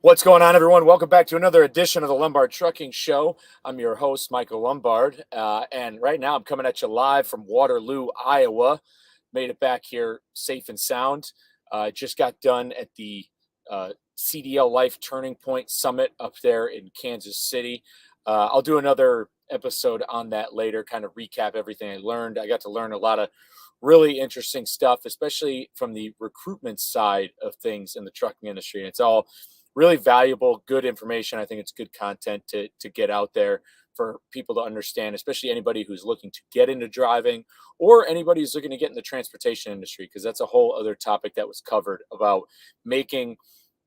What's going on, everyone? Welcome back to another edition of the Lombard Trucking Show. I'm your host, Michael Lombard, and right now I'm coming at you live from Waterloo, Iowa. Made it back here safe and sound. Just got done at the CDL Life Turning Point Summit up there in Kansas City. I'll do another episode on that later, kind of recap everything I learned. I got to learn a lot of really interesting stuff, especially from the recruitment side of things in the trucking industry. And it's all really valuable, good information. I think it's good content to get out there for people to understand, especially anybody who's looking to get into driving or anybody who's looking to get in the transportation industry, because that's a whole other topic that was covered about making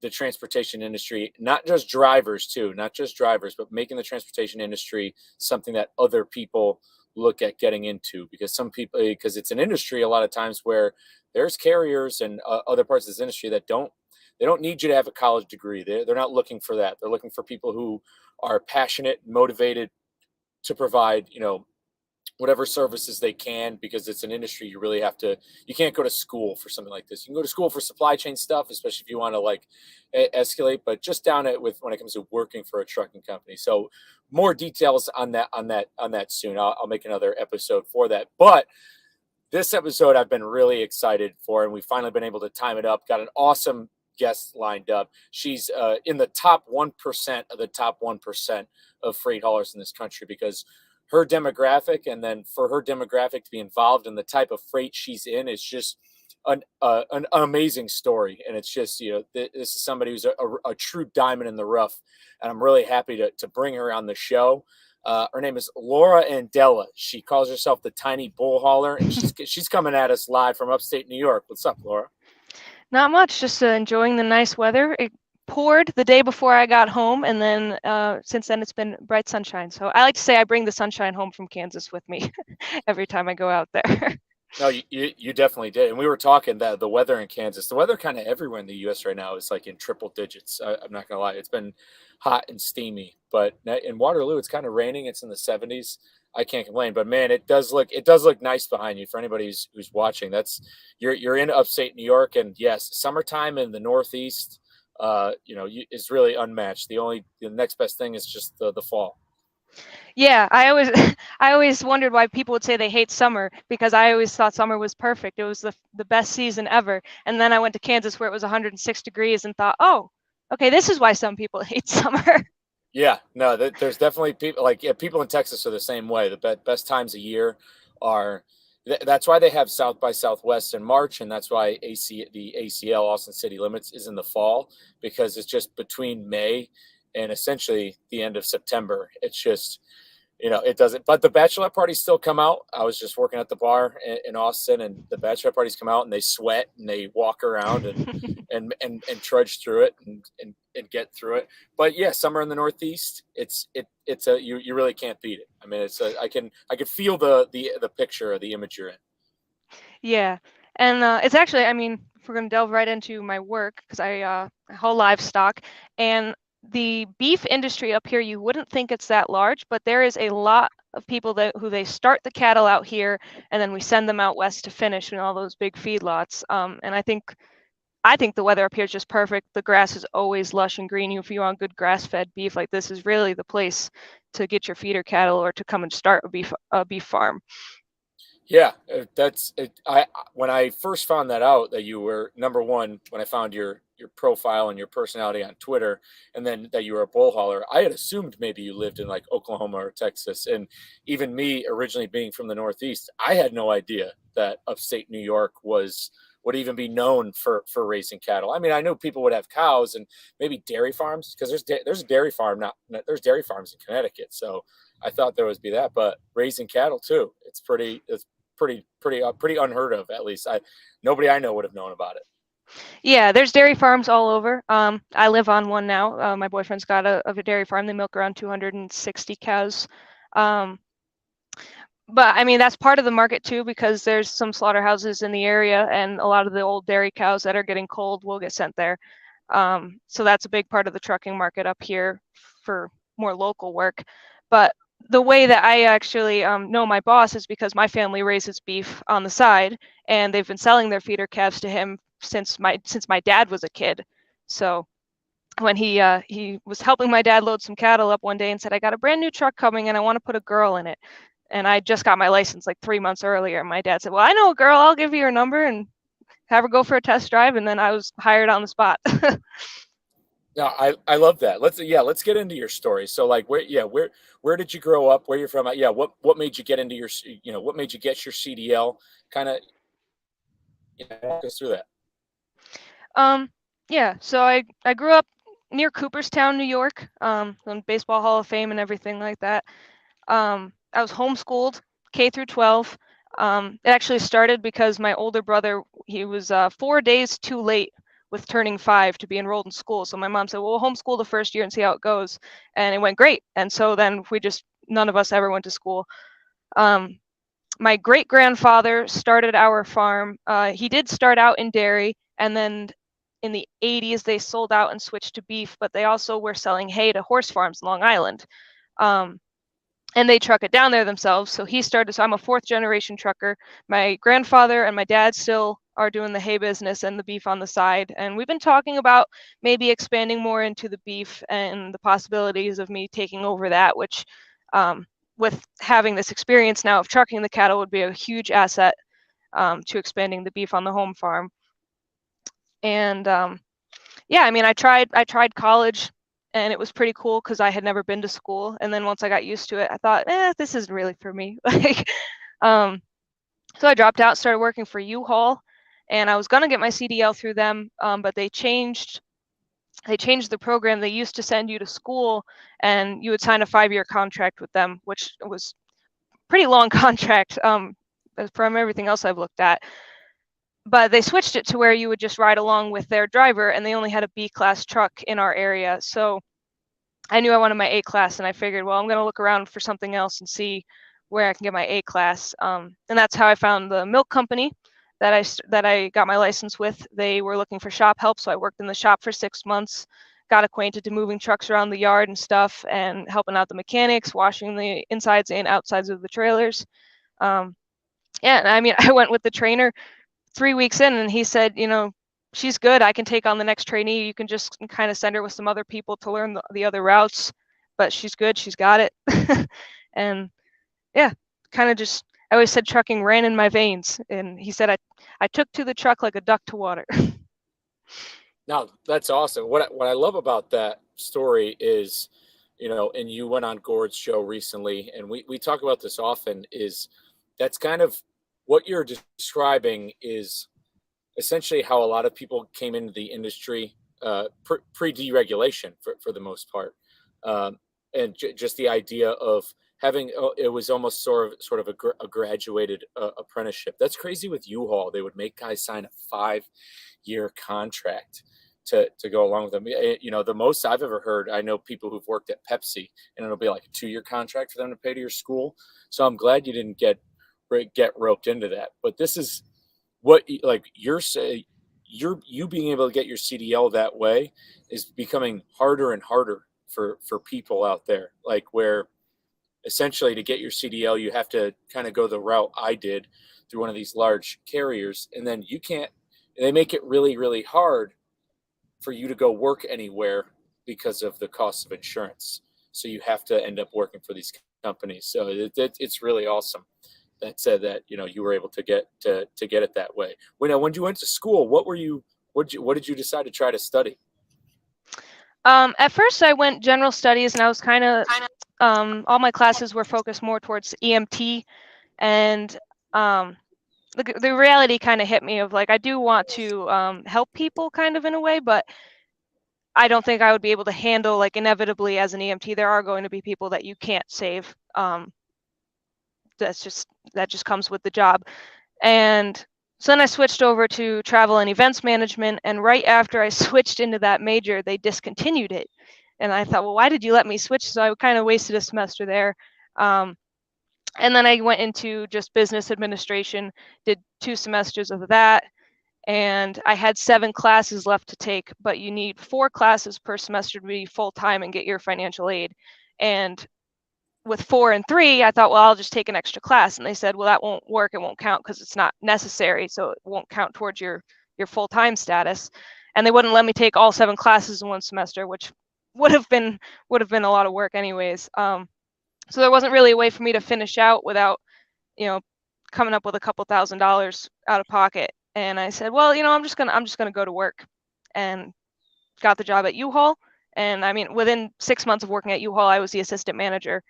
the transportation industry, not just drivers too, not just drivers, but making the transportation industry something that other people look at getting into, because because it's an industry a lot of times where there's carriers and other parts of this industry that they don't need you to have a college degree. They're not looking for that. They're looking for people who are passionate, motivated to provide, whatever services they can, because it's an industry you can't go to school for something like this. You can go to school for supply chain stuff, especially if you want to escalate, but just down it with when it comes to working for a trucking company. So more details on that soon. I'll make another episode for that. But this episode I've been really excited for, and we've finally been able to time it up. Got an awesome guest lined up. She's in the top 1% of the top 1% of freight haulers in this country, because her demographic, and then for her demographic to be involved in the type of freight she's in, is just an amazing story. And it's just, this is somebody who's a true diamond in the rough, and I'm really happy to bring her on the show. Her name is Lora Andella. She calls herself the Tiny Bullhauler, and she's coming at us live from upstate New York. What's up, Laura? Not much, just enjoying the nice weather. It poured the day before I got home, and then since then it's been bright sunshine. So I like to say I bring the sunshine home from Kansas with me every time I go out there. No, you definitely did. And we were talking that the weather in Kansas, the weather kind of everywhere in the U.S. right now is like in triple digits. I'm not going to lie. It's been hot and steamy, but in Waterloo, it's kind of raining. It's in the 70s. I can't complain, but man, it does look nice behind you for anybody who's watching. You're in upstate New York, and yes, summertime in the Northeast, is really unmatched. The next best thing is just the fall. Yeah, I always wondered why people would say they hate summer, because I always thought summer was perfect. It was the best season ever. And then I went to Kansas where it was 106 degrees and thought, oh, okay, this is why some people hate summer. Yeah, no, there's definitely people people in Texas are the same way. The best times of year are that's why they have South by Southwest in March, and that's why the ACL, Austin City Limits, is in the fall, because it's just between May and essentially the end of September. It's just, it doesn't. But the bachelorette parties still come out. I was just working at the bar in Austin, and the bachelorette parties come out and they sweat and they walk around and trudge through it and get through it. But yeah, summer in the Northeast, you really can't beat it. I mean, I can feel the picture or the image you're in. Yeah, and it's actually, I mean, if we're going to delve right into my work, because I haul livestock, and the beef industry up here, you wouldn't think it's that large, but there is a lot of people who they start the cattle out here, and then we send them out west to finish in all those big feedlots. And I think the weather up here is just perfect. The grass is always lush and green. If you want good grass-fed beef, like this is really the place to get your feeder cattle or to come and start a beef farm. Yeah, that's it. When I first found that out, that you were number one, when I found your profile and your personality on Twitter, and then that you were a bull hauler, I had assumed maybe you lived in like Oklahoma or Texas. And even me, originally being from the Northeast, I had no idea that upstate New York would even be known for raising cattle. I mean, I knew people would have cows and maybe dairy farms, because there's a dairy farm, there's dairy farms in Connecticut. So I thought there would be that, but raising cattle too, it's pretty unheard of. At least nobody I know would have known about it. Yeah, there's dairy farms all over. I live on one now. My boyfriend's got a dairy farm. They milk around 260 cows. But I mean, that's part of the market too, because there's some slaughterhouses in the area, and a lot of the old dairy cows that are getting cold will get sent there. So that's a big part of the trucking market up here for more local work. But the way that I actually know my boss is because my family raises beef on the side, and they've been selling their feeder calves to him since my dad was a kid. So when he was helping my dad load some cattle up one day and said, I got a brand new truck coming and I want to put a girl in it. And I just got my license like 3 months earlier. And my dad said, well, I know a girl, I'll give you her number and have her go for a test drive. And then I was hired on the spot. No, I love that. Let's get into your story. So like where did you grow up? Where you're from? Yeah, what made you get into your what made you get your CDL? Kind of walk us through that. Yeah, so I grew up near Cooperstown, New York, on Baseball Hall of Fame and everything like that. I was homeschooled K through 12. It actually started because my older brother, he was 4 days too late with turning 5 to be enrolled in school. So my mom said, well, we'll homeschool the first year and see how it goes. And it went great. And so then none of us ever went to school. My great-grandfather started our farm. He did start out in dairy, and then in the 80s, they sold out and switched to beef, but they also were selling hay to horse farms in Long Island. And they truck it down there themselves. So I'm a 4th-generation trucker. My grandfather and my dad still are doing the hay business and the beef on the side. And we've been talking about maybe expanding more into the beef and the possibilities of me taking over that, which with having this experience now of trucking the cattle would be a huge asset to expanding the beef on the home farm. And yeah, I mean, I tried college, and it was pretty cool because I had never been to school. And then once I got used to it, I thought, this isn't really for me. Like, so I dropped out, started working for U-Haul, and I was gonna get my CDL through them, but they changed the program. They used to send you to school, and you would sign a 5-year contract with them, which was a pretty long contract from everything else I've looked at. But they switched it to where you would just ride along with their driver, and they only had a B-class truck in our area. So I knew I wanted my A-class, and I figured, well, I'm going to look around for something else and see where I can get my A-class. And that's how I found the milk company that I got my license with. They were looking for shop help, so I worked in the shop for 6 months, got acquainted to moving trucks around the yard and stuff, and helping out the mechanics, washing the insides and outsides of the trailers. Yeah, and I mean, I went with the trainer 3 weeks in, and he said, she's good. I can take on the next trainee. You can just kind of send her with some other people to learn the other routes, but she's good. She's got it. And yeah, kind of just, I always said trucking ran in my veins. And he said, I took to the truck like a duck to water. No, that's awesome. What I love about that story is, and you went on Gord's show recently, and we talk about this often, is that's kind of what you're describing is essentially how a lot of people came into the industry pre-deregulation for the most part. And just the idea of having, it was almost sort of a graduated apprenticeship. That's crazy with U-Haul. They would make guys sign a 5-year contract to go along with them. The most I've ever heard, I know people who've worked at Pepsi, and it'll be like a 2-year contract for them to pay to your school. So I'm glad you didn't get roped into that. But this is what, like, you being able to get your CDL that way is becoming harder and harder for people out there, like, where essentially to get your CDL you have to kind of go the route I did through one of these large carriers, and then they make it really, really hard for you to go work anywhere because of the cost of insurance. So you have to end up working for these companies. So it's really awesome that said that you were able to get it that way. When you went to school, what did you decide to try to study? At first I went general studies, and I was kind of all my classes were focused more towards EMT, and the reality kind of hit me of, like, I do want to help people kind of in a way, but I don't think I would be able to handle, like, inevitably as an EMT there are going to be people that you can't save. That just comes with the job. And so then I switched over to travel and events management, and right after I switched into that major, they discontinued it. And I thought, well, why did you let me switch? So I kind of wasted a semester there. And then I went into just business administration, did 2 semesters of that, and I had 7 classes left to take, but you need 4 classes per semester to be full-time and get your financial aid. And with 4 and 3, I thought, well, I'll just take an extra class. And they said, well, that won't work. It won't count because it's not necessary. So it won't count towards your full-time status. and they wouldn't let me take all 7 classes in one semester, which would have been a lot of work anyways. So there wasn't really a way for me to finish out without, coming up with a couple $1,000s out of pocket. And I said, well, I'm just gonna go to work, and got the job at U-Haul. And I mean, within 6 months of working at U-Haul, I was the assistant manager.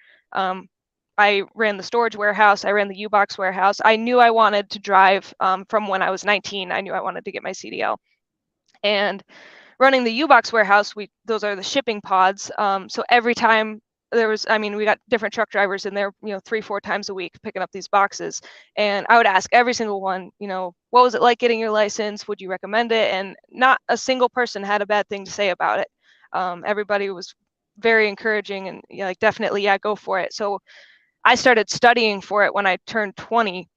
I ran the storage warehouse. I ran the U-Box warehouse. I knew I wanted to drive from when I was 19. I knew I wanted to get my CDL. And running the U-Box warehouse, those are the shipping pods. So every time we got different truck drivers in there, 3-4 times a week picking up these boxes. And I would ask every single one, what was it like getting your license? Would you recommend it? And not a single person had a bad thing to say about it. Everybody was very encouraging and like, definitely, yeah, go for it. So I started studying for it when I turned 20.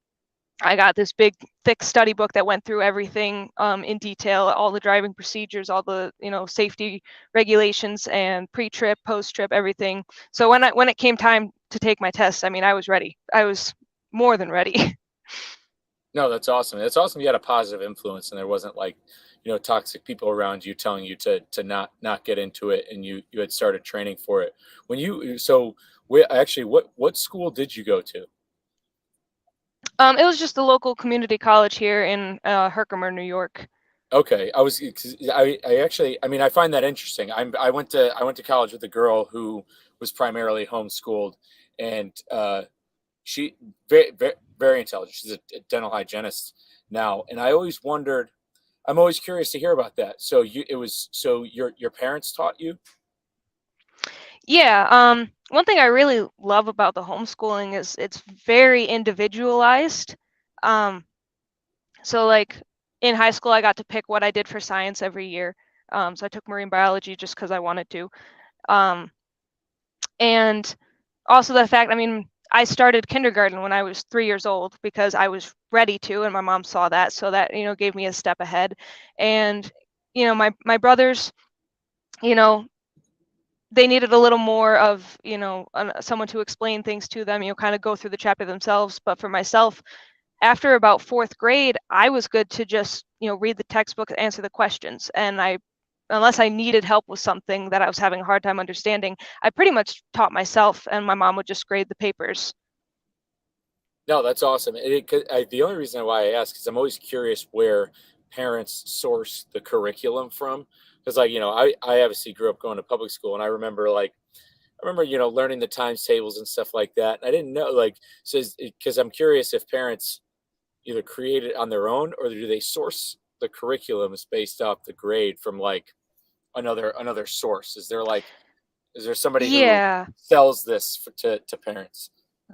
I got this big, thick study book that went through everything in detail, all the driving procedures, all the safety regulations, and pre-trip, post-trip, everything. So when it came time to take my test, I mean, I was ready. I was more than ready. No, that's awesome. It's awesome you had a positive influence and there wasn't like, toxic people around you telling you to not get into it, and you had started training for it. What school did you go to? It was just the local community college here in Herkimer, New York. Okay, I actually, I mean, I find that interesting. I went to college with a girl who was primarily homeschooled, and she very very intelligent. She's a dental hygienist now, and I'm always curious to hear about that. So your parents taught you? Yeah. One thing I really love about the homeschooling is it's very individualized. Um, so like in high school, I got to pick what I did for science every year. So I took marine biology just because I wanted to. Um, and also the fact, I mean, I started kindergarten when I was 3 years old because I was ready to, and my mom saw that, so that gave me a step ahead. And my brothers, you know, they needed a little more of someone to explain things to them, kind of go through the chapter themselves. But for myself, after about 4th grade, I was good to just read the textbook, answer the questions, and unless I needed help with something that I was having a hard time understanding, I pretty much taught myself, and my mom would just grade the papers. No, that's awesome. The only reason why I ask is I'm always curious where parents source the curriculum from. Because, like, I obviously grew up going to public school, and I remember, learning the times tables and stuff like that. And I didn't know, like, so because I'm curious if parents either create it on their own or do they source the curriculums based off the grade from like another source? Is there somebody who Yeah, sells this to parents?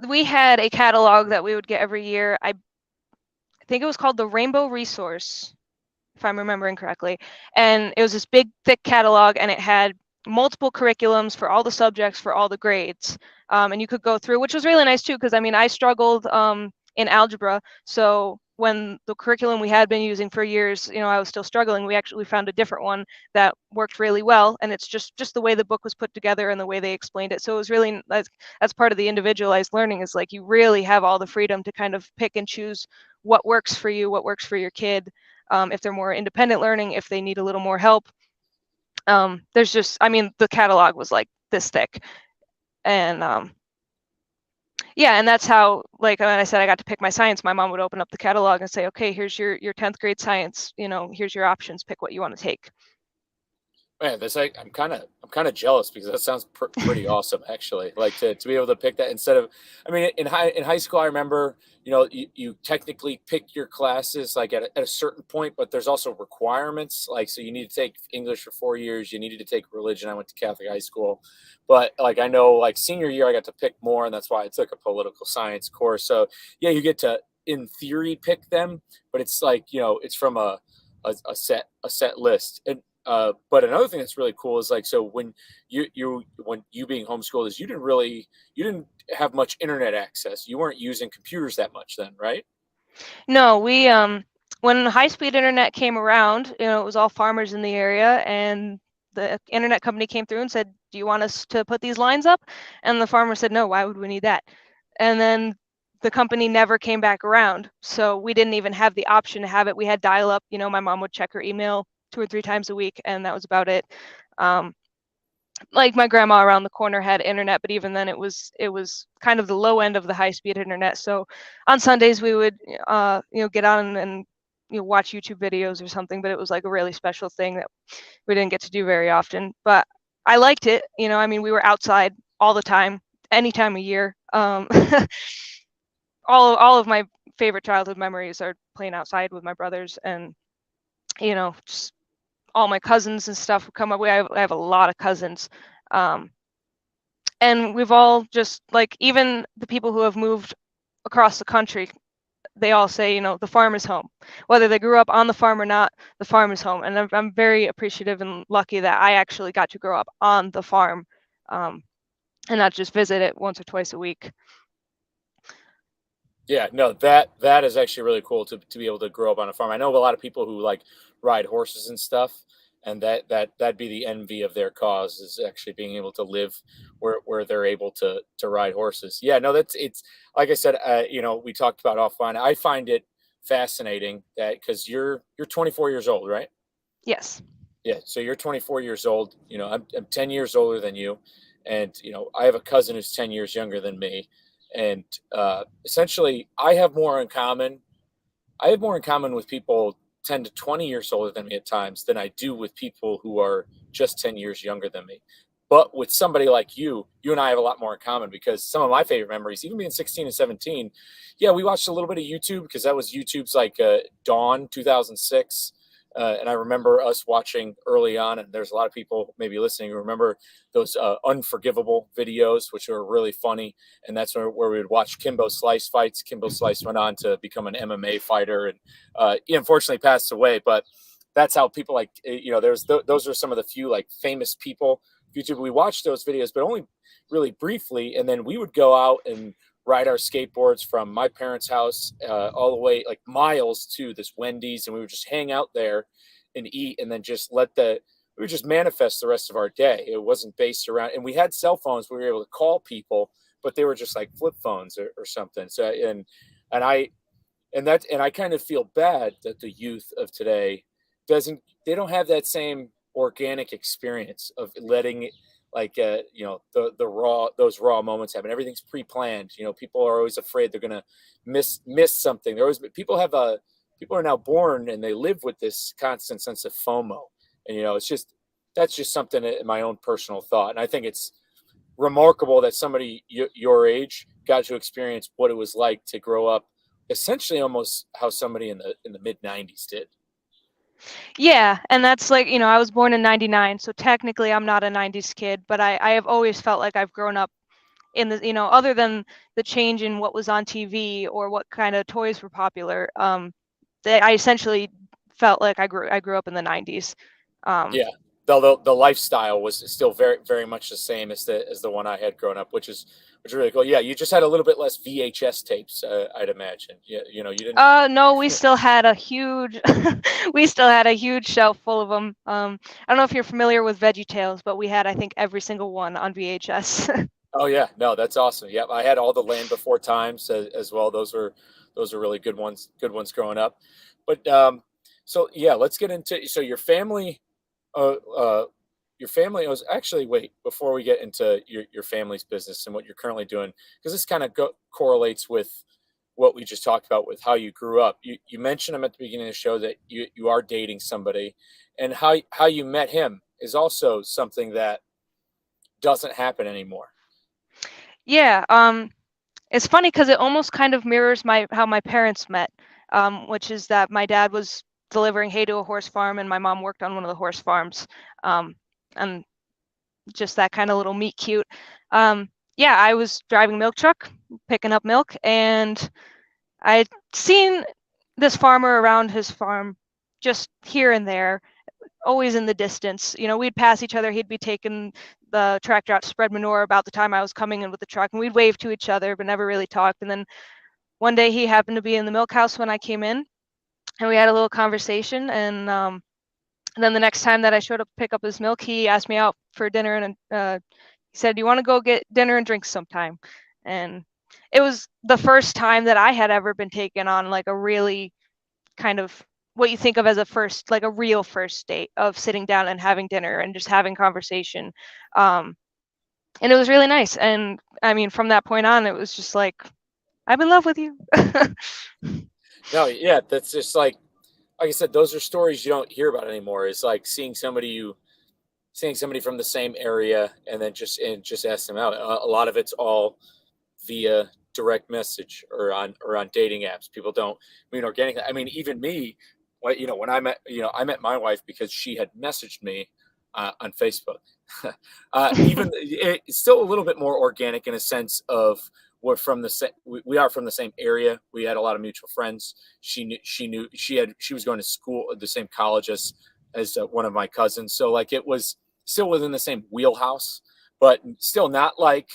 we had a catalog that we would get every year. I think it was called the Rainbow Resource, if I'm remembering correctly. And it was this big, thick catalog, and it had multiple curriculums for all the subjects, for all the grades. And you could go through, which was really nice too, because I mean, I struggled in algebra. So when the curriculum we had been using for years, I was still struggling. We actually found a different one that worked really well. And it's just the way the book was put together and the way they explained it. So it was really, that's part of the individualized learning, is like you really have all the freedom to kind of pick and choose what works for you, what works for your kid. If they're more independent learning, if they need a little more help. There's just, I mean, the catalog was like this thick. And yeah, and that's how, like when I said I got to pick my science, my mom would open up the catalog and say, okay, here's your 10th grade science, here's your options, pick what you want to take. Man, that's like I'm kind of jealous because that sounds pretty awesome actually. Like to be able to pick that instead of, I mean, in high school I remember you technically pick your classes like at a certain point, but there's also requirements. Like, so you need to take English for 4 years. You needed to take religion. I went to Catholic high school, but like I know like senior year I got to pick more, and that's why I took a political science course. So yeah, you get to in theory pick them, but it's like it's from a set list. And but another thing that's really cool is like, so when you being homeschooled is you didn't have much internet access. You weren't using computers that much then, right? No, we when high-speed internet came around, it was all farmers in the area, and the internet company came through and said, do you want us to put these lines up? And the farmer said, no, why would we need that? And then the company never came back around, so we didn't even have the option to have it. We had dial-up. My mom would check her email 2 or 3 times a week, and that was about it. Like my grandma around the corner had internet, but even then it was kind of the low end of the high speed internet. So on Sundays we would get on and watch YouTube videos or something, but it was like a really special thing that we didn't get to do very often. But I liked it. I mean, we were outside all the time, any time of year. All of my favorite childhood memories are playing outside with my brothers, and just all my cousins and stuff would come up. I have a lot of cousins. And we've all just, like, even the people who have moved across the country, they all say, the farm is home. Whether they grew up on the farm or not, the farm is home. And I'm very appreciative and lucky that I actually got to grow up on the farm, and not just visit it once or twice a week. Yeah, no, that is actually really cool to be able to grow up on a farm. I know a lot of people who like ride horses and stuff, and that'd be the envy of their cause, is actually being able to live where they're able to ride horses. Yeah, no, it's like I said, we talked about offline. I find it fascinating that because you're 24 years old, right? Yes. Yeah, so you're 24 years old. I'm 10 years older than you, and I have a cousin who's 10 years younger than me, and essentially, I have more in common. I have more in common with people 10 to 20 years older than me at times than I do with people who are just 10 years younger than me. But with somebody like you and I have a lot more in common, because some of my favorite memories, even being 16 and 17, yeah, we watched a little bit of YouTube because that was YouTube's like dawn, 2006. And I remember us watching early on, and there's a lot of people maybe listening who remember those unforgivable videos, which were really funny. And that's where we would watch Kimbo Slice fights. Kimbo Slice went on to become an MMA fighter, and he unfortunately passed away. But that's how people like, those are some of the few like famous people. YouTube, we watched those videos, but only really briefly. And then we would go out and ride our skateboards from my parents' house all the way like miles to this Wendy's, and we would just hang out there and eat, and then just we would just manifest the rest of our day. It wasn't based around, and we had cell phones. We were able to call people, but they were just like flip phones or something. So and I kind of feel bad that the youth of today they don't have that same organic experience of letting like those raw moments happen. Everything's pre-planned. People are always afraid they're gonna miss something. People are now born and they live with this constant sense of FOMO, and that's just something in my own personal thought. And I think it's remarkable that somebody your age got to experience what it was like to grow up essentially almost how somebody in the mid 90s did. Yeah, and that's like, I was born in 99, so technically I'm not a 90s kid, but I have always felt like I've grown up in the, other than the change in what was on TV or what kind of toys were popular, I essentially felt like I grew up in the 90s. Yeah, though the lifestyle was still very very much the same as the one I had grown up, which is really cool. Yeah, you just had a little bit less VHS tapes, I'd imagine. Yeah, you didn't. No, we still had a huge we still had a huge shelf full of them. I don't know if you're familiar with VeggieTales, but we had, I think, every single one on VHS. Oh yeah, no, that's awesome. Yep, I had all the Land Before Times as well. Those were really good ones growing up. But so yeah, let's get into your family. Your family was actually, wait, before we get into your family's business and what you're currently doing, because this kind of correlates with what we just talked about with how you grew up. You mentioned him at the beginning of the show that you are dating somebody, and how you met him is also something that doesn't happen anymore. Yeah, it's funny because it almost kind of mirrors how my parents met, which is that my dad was delivering hay to a horse farm, and my mom worked on one of the horse farms, and just that kind of little meet cute. Yeah, I was driving a milk truck, picking up milk, and I'd seen this farmer around his farm just here and there, always in the distance. We'd pass each other. He'd be taking the tractor out to spread manure about the time I was coming in with the truck, and we'd wave to each other, but never really talked. And then one day he happened to be in the milk house when I came in, and we had a little conversation. And then the next time that I showed up to pick up his milk, he asked me out for dinner, and he said, "Do you want to go get dinner and drinks sometime?" And it was the first time that I had ever been taken on like a really kind of what you think of as a first, like a real first date of sitting down and having dinner and just having conversation. And it was really nice. And I mean, from that point on, it was just like, I'm in love with you. No, yeah, that's just like I said, those are stories you don't hear about anymore. It's like seeing somebody from the same area and then just ask them out. A lot of it's all via direct message or on dating apps. People don't mean organic. I mean, even me, when I met my wife because she had messaged me on Facebook. Even it's still a little bit more organic in a sense of we're from the same. We are from the same area. We had a lot of mutual friends. She was going to school at the same college as one of my cousins. So like it was still within the same wheelhouse, but still not like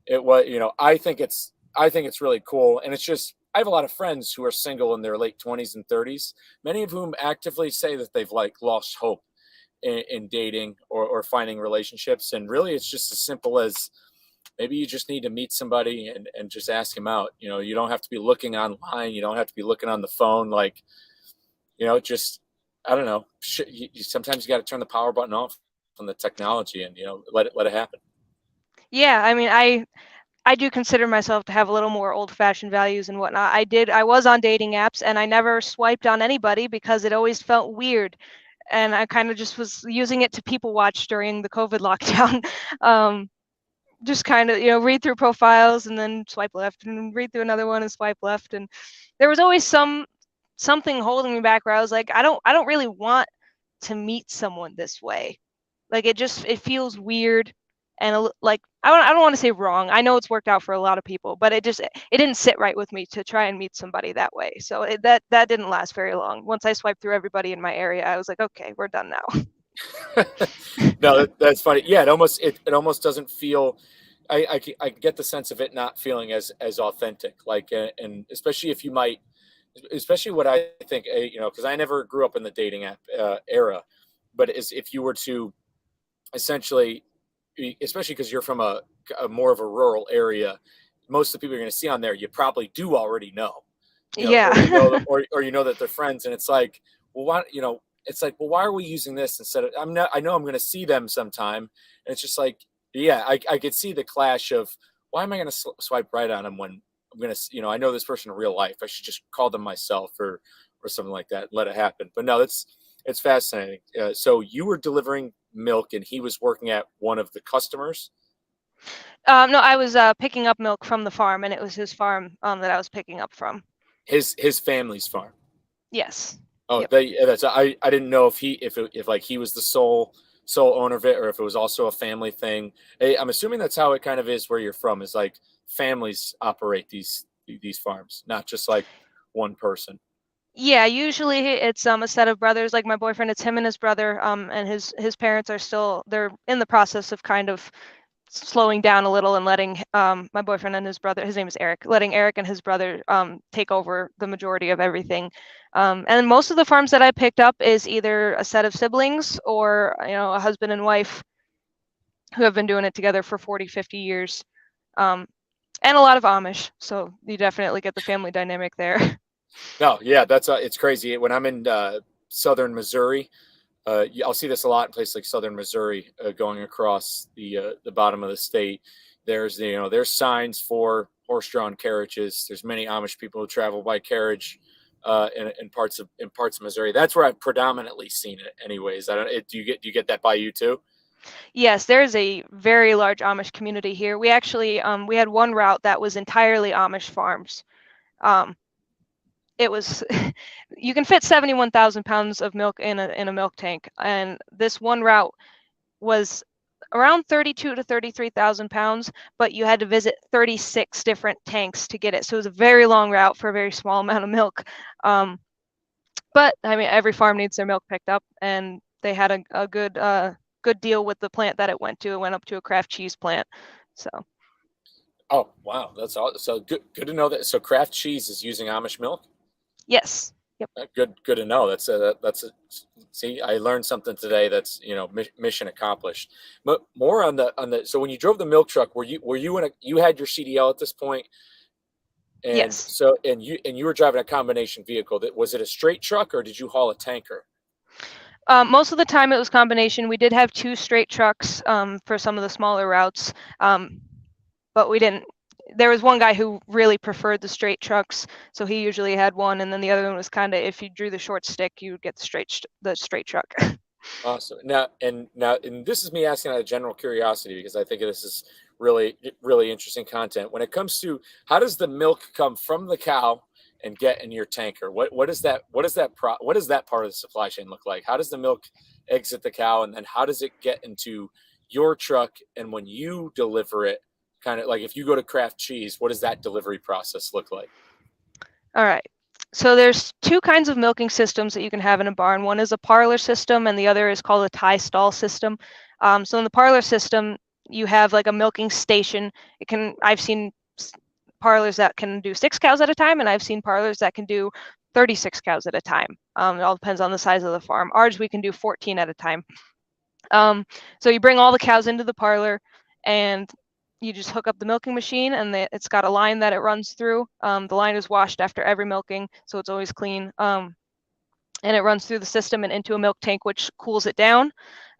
it was. I think it's really cool, and it's just I have a lot of friends who are single in their late 20s and 30s, many of whom actively say that they've like lost hope in dating or finding relationships. And really, it's just as simple as maybe you just need to meet somebody and just ask them out. You don't have to be looking online. You don't have to be looking on the phone. Like, just, I don't know. Sometimes you got to turn the power button off on the technology and, let it happen. Yeah, I mean, I do consider myself to have a little more old-fashioned values and whatnot. I was on dating apps and I never swiped on anybody because it always felt weird. And I kind of just was using it to people watch during the COVID lockdown. Just kind of, read through profiles and then swipe left and read through another one and swipe left. And there was always something holding me back where I was like, I don't really want to meet someone this way. Like it feels weird and like I don't want to say wrong. I know it's worked out for a lot of people, but it didn't sit right with me to try and meet somebody that way. So that didn't last very long. Once I swiped through everybody in my area, I was like, okay, we're done now. No, that's funny. Yeah, it almost doesn't feel. I get the sense of it not feeling as authentic. Like, and especially if you might, especially what I think, because I never grew up in the dating app era, but is if you were to essentially, especially because you're from a more of a rural area, most of the people you're going to see on there, you probably do already know, Yeah. or you know that they're friends, and it's like, well, why, it's like, well, why are we using this instead of? I know I'm going to see them sometime, and it's just like, yeah, I could see the clash of why am I going to swipe right on them when I'm going to, I know this person in real life. I should just call them myself or something like that, and let it happen. But no, it's fascinating. So you were delivering milk, and he was working at one of the customers. No, I was picking up milk from the farm, and it was his farm that I was picking up from. His family's farm. Yes. Oh, Yep. I didn't know if like he was the sole owner of it, or if it was also a family thing. I'm assuming that's how it kind of is where you're from. Is like families operate these farms, not just like one person. Yeah, usually it's a set of brothers. Like my boyfriend, it's him and his brother. And his parents they're in the process of kind of slowing down a little and letting my boyfriend and his brother, his name is Eric, letting Eric and his brother take over the majority of everything. And most of the farms that I picked up is either a set of siblings or a husband and wife who have been doing it together for 40, 50 years. And a lot of Amish, so you definitely get the family dynamic there. No, yeah, that's it's crazy. When I'm in southern Missouri, I'll see this a lot in places like southern Missouri, going across the bottom of the state. There's there's signs for horse-drawn carriages. There's many Amish people who travel by carriage in parts of Missouri. That's where I've predominantly seen it. Anyways, do you get that by you too? Yes, there's a very large Amish community here. We actually we had one route that was entirely Amish farms. Um, it was you can fit 71,000 pounds of milk in a milk tank, and this one route was around 32 to 33,000 pounds, but you had to visit 36 different tanks to get it. So it was a very long route for a very small amount of milk. But I mean, every farm needs their milk picked up, and they had a good deal with the plant that it went to. It went up to a Kraft cheese plant. So Oh wow, that's all. So good to know that. So Kraft cheese is using Amish milk. yes, yep. Good to know. See, I learned something today. That's mission accomplished. But more on the. So when you drove the milk truck, were you you had your CDL at this point? And Yes. so, and you were driving a combination vehicle. That was it a straight truck or did you haul a tanker? Most of the time it was combination. We did have 2 straight trucks for some of the smaller routes, but we didn't. There was one guy who really preferred the straight trucks, so he usually had one, and then the other one was kind of, if you drew the short stick, you would get the straight truck. Awesome. And this is me asking out of general curiosity because I think this is really, really interesting content. When it comes to how does the milk come from the cow and get in your tanker? What is that? What does that part of the supply chain look like? How does the milk exit the cow, and then how does it get into your truck? And when you deliver it, kind of like if you go to Kraft Cheese, what does that delivery process look like? All right. So there's 2 kinds of milking systems that you can have in a barn. One is a parlor system, and the other is called a tie stall system. So in the parlor system, you have like a milking station. I've seen parlors that can do 6 cows at a time, and I've seen parlors that can do 36 cows at a time. It all depends on the size of the farm. Ours, we can do 14 at a time. So you bring all the cows into the parlor, and you just hook up the milking machine, and it's got a line that it runs through. The line is washed after every milking, so it's always clean. And it runs through the system and into a milk tank, which cools it down.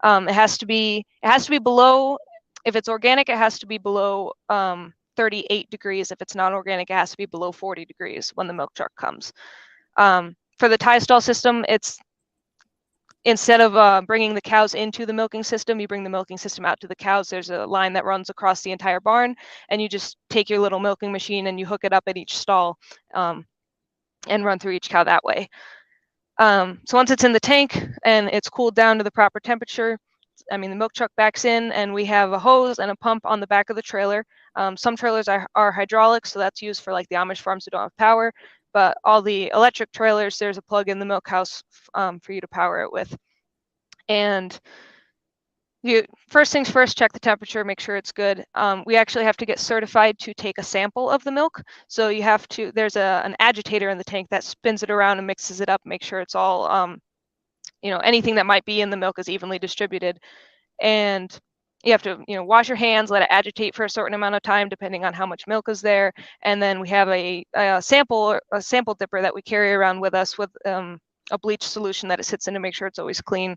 It has to be below. If it's organic, it has to be below 38 degrees. If it's not organic, it has to be below 40 degrees when the milk truck comes. For the tie stall system, it's instead of bringing the cows into the milking system, you bring the milking system out to the cows. There's a line that runs across the entire barn, and you just take your little milking machine and you hook it up at each stall and run through each cow that way. So once it's in the tank and it's cooled down to the proper temperature, the milk truck backs in, and we have a hose and a pump on the back of the trailer. Some trailers are hydraulic, so that's used for like the Amish farms who don't have power. But all the electric trailers, there's a plug in the milk house for you to power it with. And you first things first, check the temperature, make sure it's good. We actually have to get certified to take a sample of the milk. So you have to, there's an agitator in the tank that spins it around and mixes it up, make sure it's all, anything that might be in the milk is evenly distributed. And you have to, wash your hands, let it agitate for a certain amount of time, depending on how much milk is there. And then we have a sample dipper that we carry around with us with a bleach solution that it sits in to make sure it's always clean.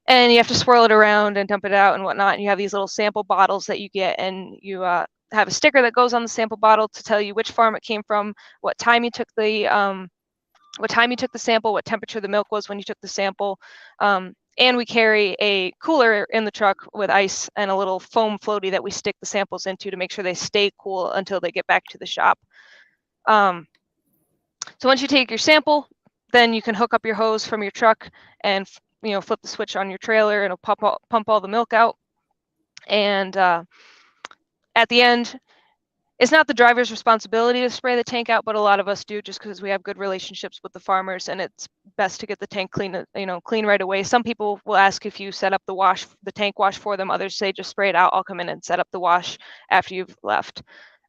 And you have to swirl it around and dump it out and whatnot. And you have these little sample bottles that you get, and you have a sticker that goes on the sample bottle to tell you which farm it came from, what time you took the sample, what temperature the milk was when you took the sample. And we carry a cooler in the truck with ice and a little foam floaty that we stick the samples into to make sure they stay cool until they get back to the shop. So once you take your sample, then you can hook up your hose from your truck and flip the switch on your trailer, and it'll pump all the milk out. And at the end, it's not the driver's responsibility to spray the tank out, but a lot of us do, just because we have good relationships with the farmers, and it's best to get the tank clean right away. Some people will ask if you set up the tank wash for them. Others say just spray it out. I'll come in and set up the wash after you've left.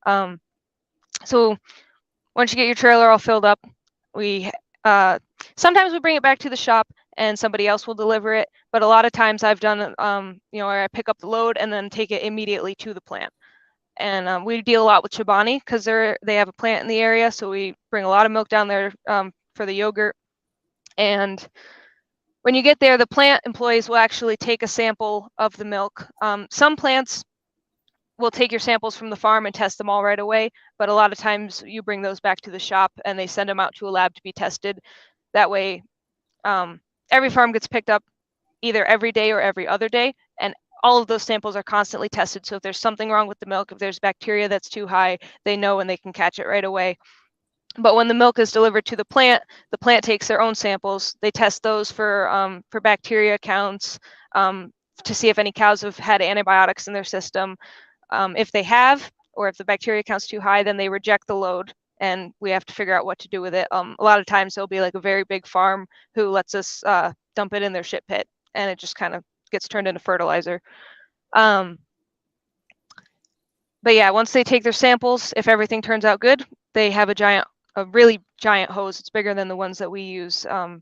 So once you get your trailer all filled up, sometimes we bring it back to the shop and somebody else will deliver it. But a lot of times I've done, where I pick up the load and then take it immediately to the plant. And we deal a lot with Chobani because they have a plant in the area. So we bring a lot of milk down there for the yogurt. And when you get there, the plant employees will actually take a sample of the milk. Some plants will take your samples from the farm and test them all right away. But a lot of times you bring those back to the shop and they send them out to a lab to be tested. That way, every farm gets picked up either every day or every other day. And all of those samples are constantly tested. So if there's something wrong with the milk, if there's bacteria that's too high, they know and they can catch it right away. But when the milk is delivered to the plant takes their own samples. They test those for bacteria counts, to see if any cows have had antibiotics in their system. If they have, or if the bacteria count's too high, then they reject the load, and we have to figure out what to do with it. A lot of times there'll be like a very big farm who lets us dump it in their shit pit, and it just kind of gets turned into fertilizer. But yeah, once they take their samples, if everything turns out good, they have a really giant hose. It's bigger than the ones that we use to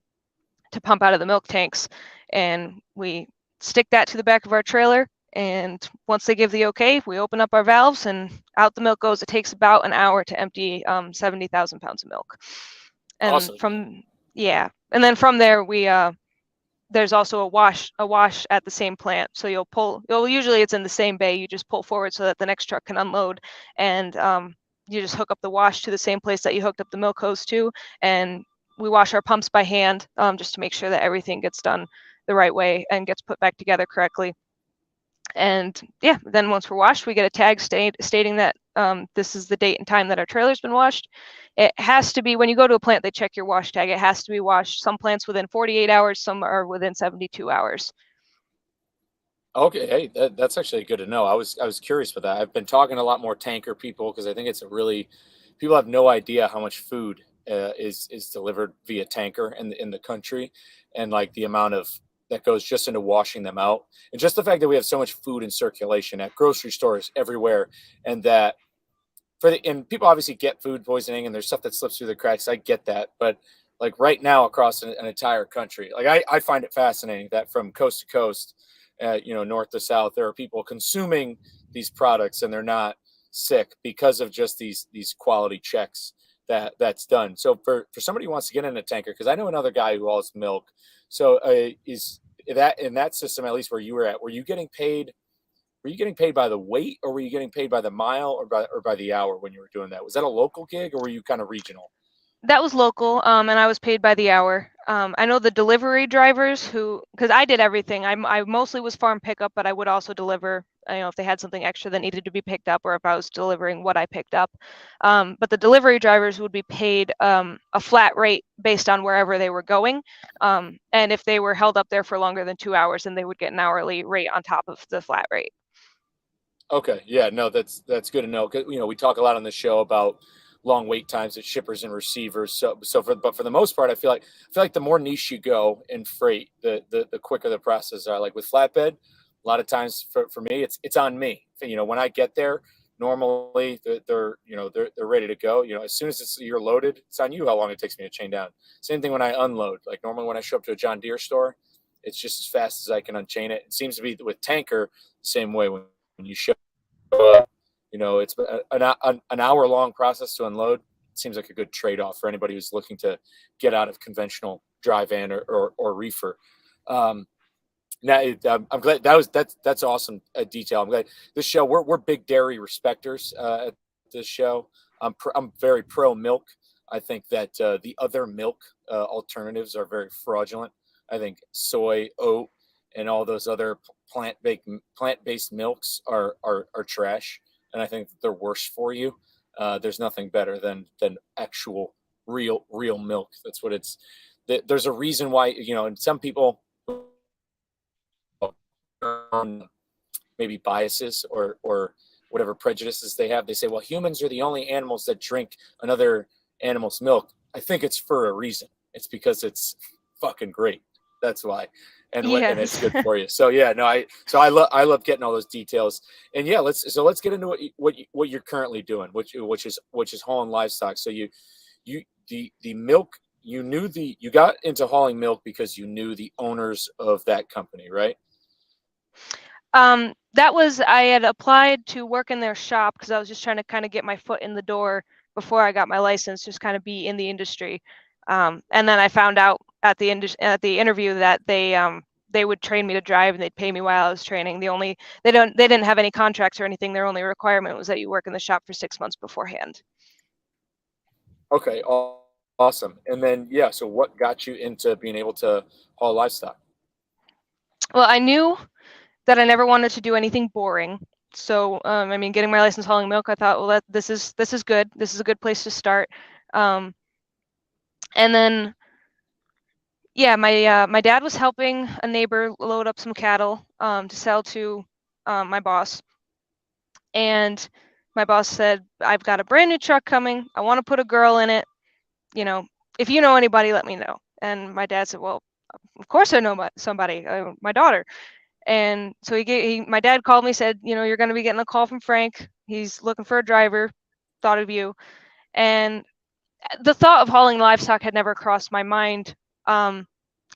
pump out of the milk tanks. And we stick that to the back of our trailer, And once they give the okay, we open up our valves and out the milk goes. It takes about an hour to empty 70,000 pounds of milk. And Awesome. and then from there we there's also a wash at the same plant. So usually it's in the same bay. You just pull forward so that the next truck can unload, and you just hook up the wash to the same place that you hooked up the milk hose to, and we wash our pumps by hand just to make sure that everything gets done the right way and gets put back together correctly. And yeah, then once we're washed, we get a tag stating that this is the date and time that our trailer's been washed. It has to be, when you go to a plant, they check your wash tag. It has to be washed. Some plants within 48 hours, some are within 72 hours. Okay, hey, that's actually good to know. I was curious with that. I've been talking to a lot more tanker people because I think it's a really people have no idea how much food is delivered via tanker in the country, and like the amount of that goes just into washing them out, and just the fact that we have so much food in circulation at grocery stores everywhere, and that and people obviously get food poisoning and there's stuff that slips through the cracks. I get that, but like right now across an entire country, like I find it fascinating that from coast to coast, north to south, there are people consuming these products and they're not sick because of just these quality checks that's done. So for somebody who wants to get in a tanker, because I know another guy who hauls milk. So is that in that system, at least where you were at, were you getting paid? Were you getting paid by the weight, or were you getting paid by the mile, or by the hour when you were doing that? Was that a local gig, or were you kind of regional? That was local, and I was paid by the hour. I know the delivery drivers because I did everything. I mostly was farm pickup, but I would also deliver, if they had something extra that needed to be picked up, or if I was delivering what I picked up. But the delivery drivers would be paid a flat rate based on wherever they were going. And if they were held up there for longer than 2 hours, then they would get an hourly rate on top of the flat rate. Okay, yeah, no, that's good to know. 'Cause, we talk a lot on the show about long wait times at shippers and receivers. But for the most part, I feel like the more niche you go in freight, the quicker the processes are. Like with flatbed, a lot of times for me, it's on me. When I get there, normally they're ready to go. As soon as you're loaded, it's on you how long it takes me to chain down. Same thing when I unload. Like normally when I show up to a John Deere store, it's just as fast as I can unchain it. It seems to be with tanker the same way when you show up. It's an hour long process to unload. It seems like a good trade off for anybody who's looking to get out of conventional dry van or reefer. Now I'm glad that's awesome detail. I'm glad this show we're big dairy respecters at this show. I'm very pro milk. I think that the other milk alternatives are very fraudulent. I think soy, oat, and all those other plant-based milks are trash, and I think they're worse for you. There's nothing better than actual real milk. That's what it's. There's a reason why and some people maybe biases or whatever prejudices they have. They say, well, humans are the only animals that drink another animal's milk. I think it's for a reason. It's because it's fucking great. That's why. And it's good for you. So yeah, no, I love getting all those details. And yeah, let's get into what you're currently doing, which is hauling livestock. So the milk, you got into hauling milk because you knew the owners of that company, right? I had applied to work in their shop because I was just trying to kind of get my foot in the door before I got my license, just kind of be in the industry. And then I found out at the interview that they would train me to drive and they'd pay me while I was training. They didn't have any contracts or anything. Their only requirement was that you work in the shop for 6 months beforehand. Okay, awesome. And then yeah, so what got you into being able to haul livestock? Well, I knew that I never wanted to do anything boring. So, getting my license hauling milk, I thought, well, this is good. This is a good place to start. And then, yeah, my dad was helping a neighbor load up some cattle to sell to my boss. And my boss said, I've got a brand new truck coming. I want to put a girl in it. If you know anybody, let me know. And my dad said, well, of course I know somebody, my daughter. And so my dad called me, said, you're going to be getting a call from Frank. He's looking for a driver, thought of you. And the thought of hauling livestock had never crossed my mind.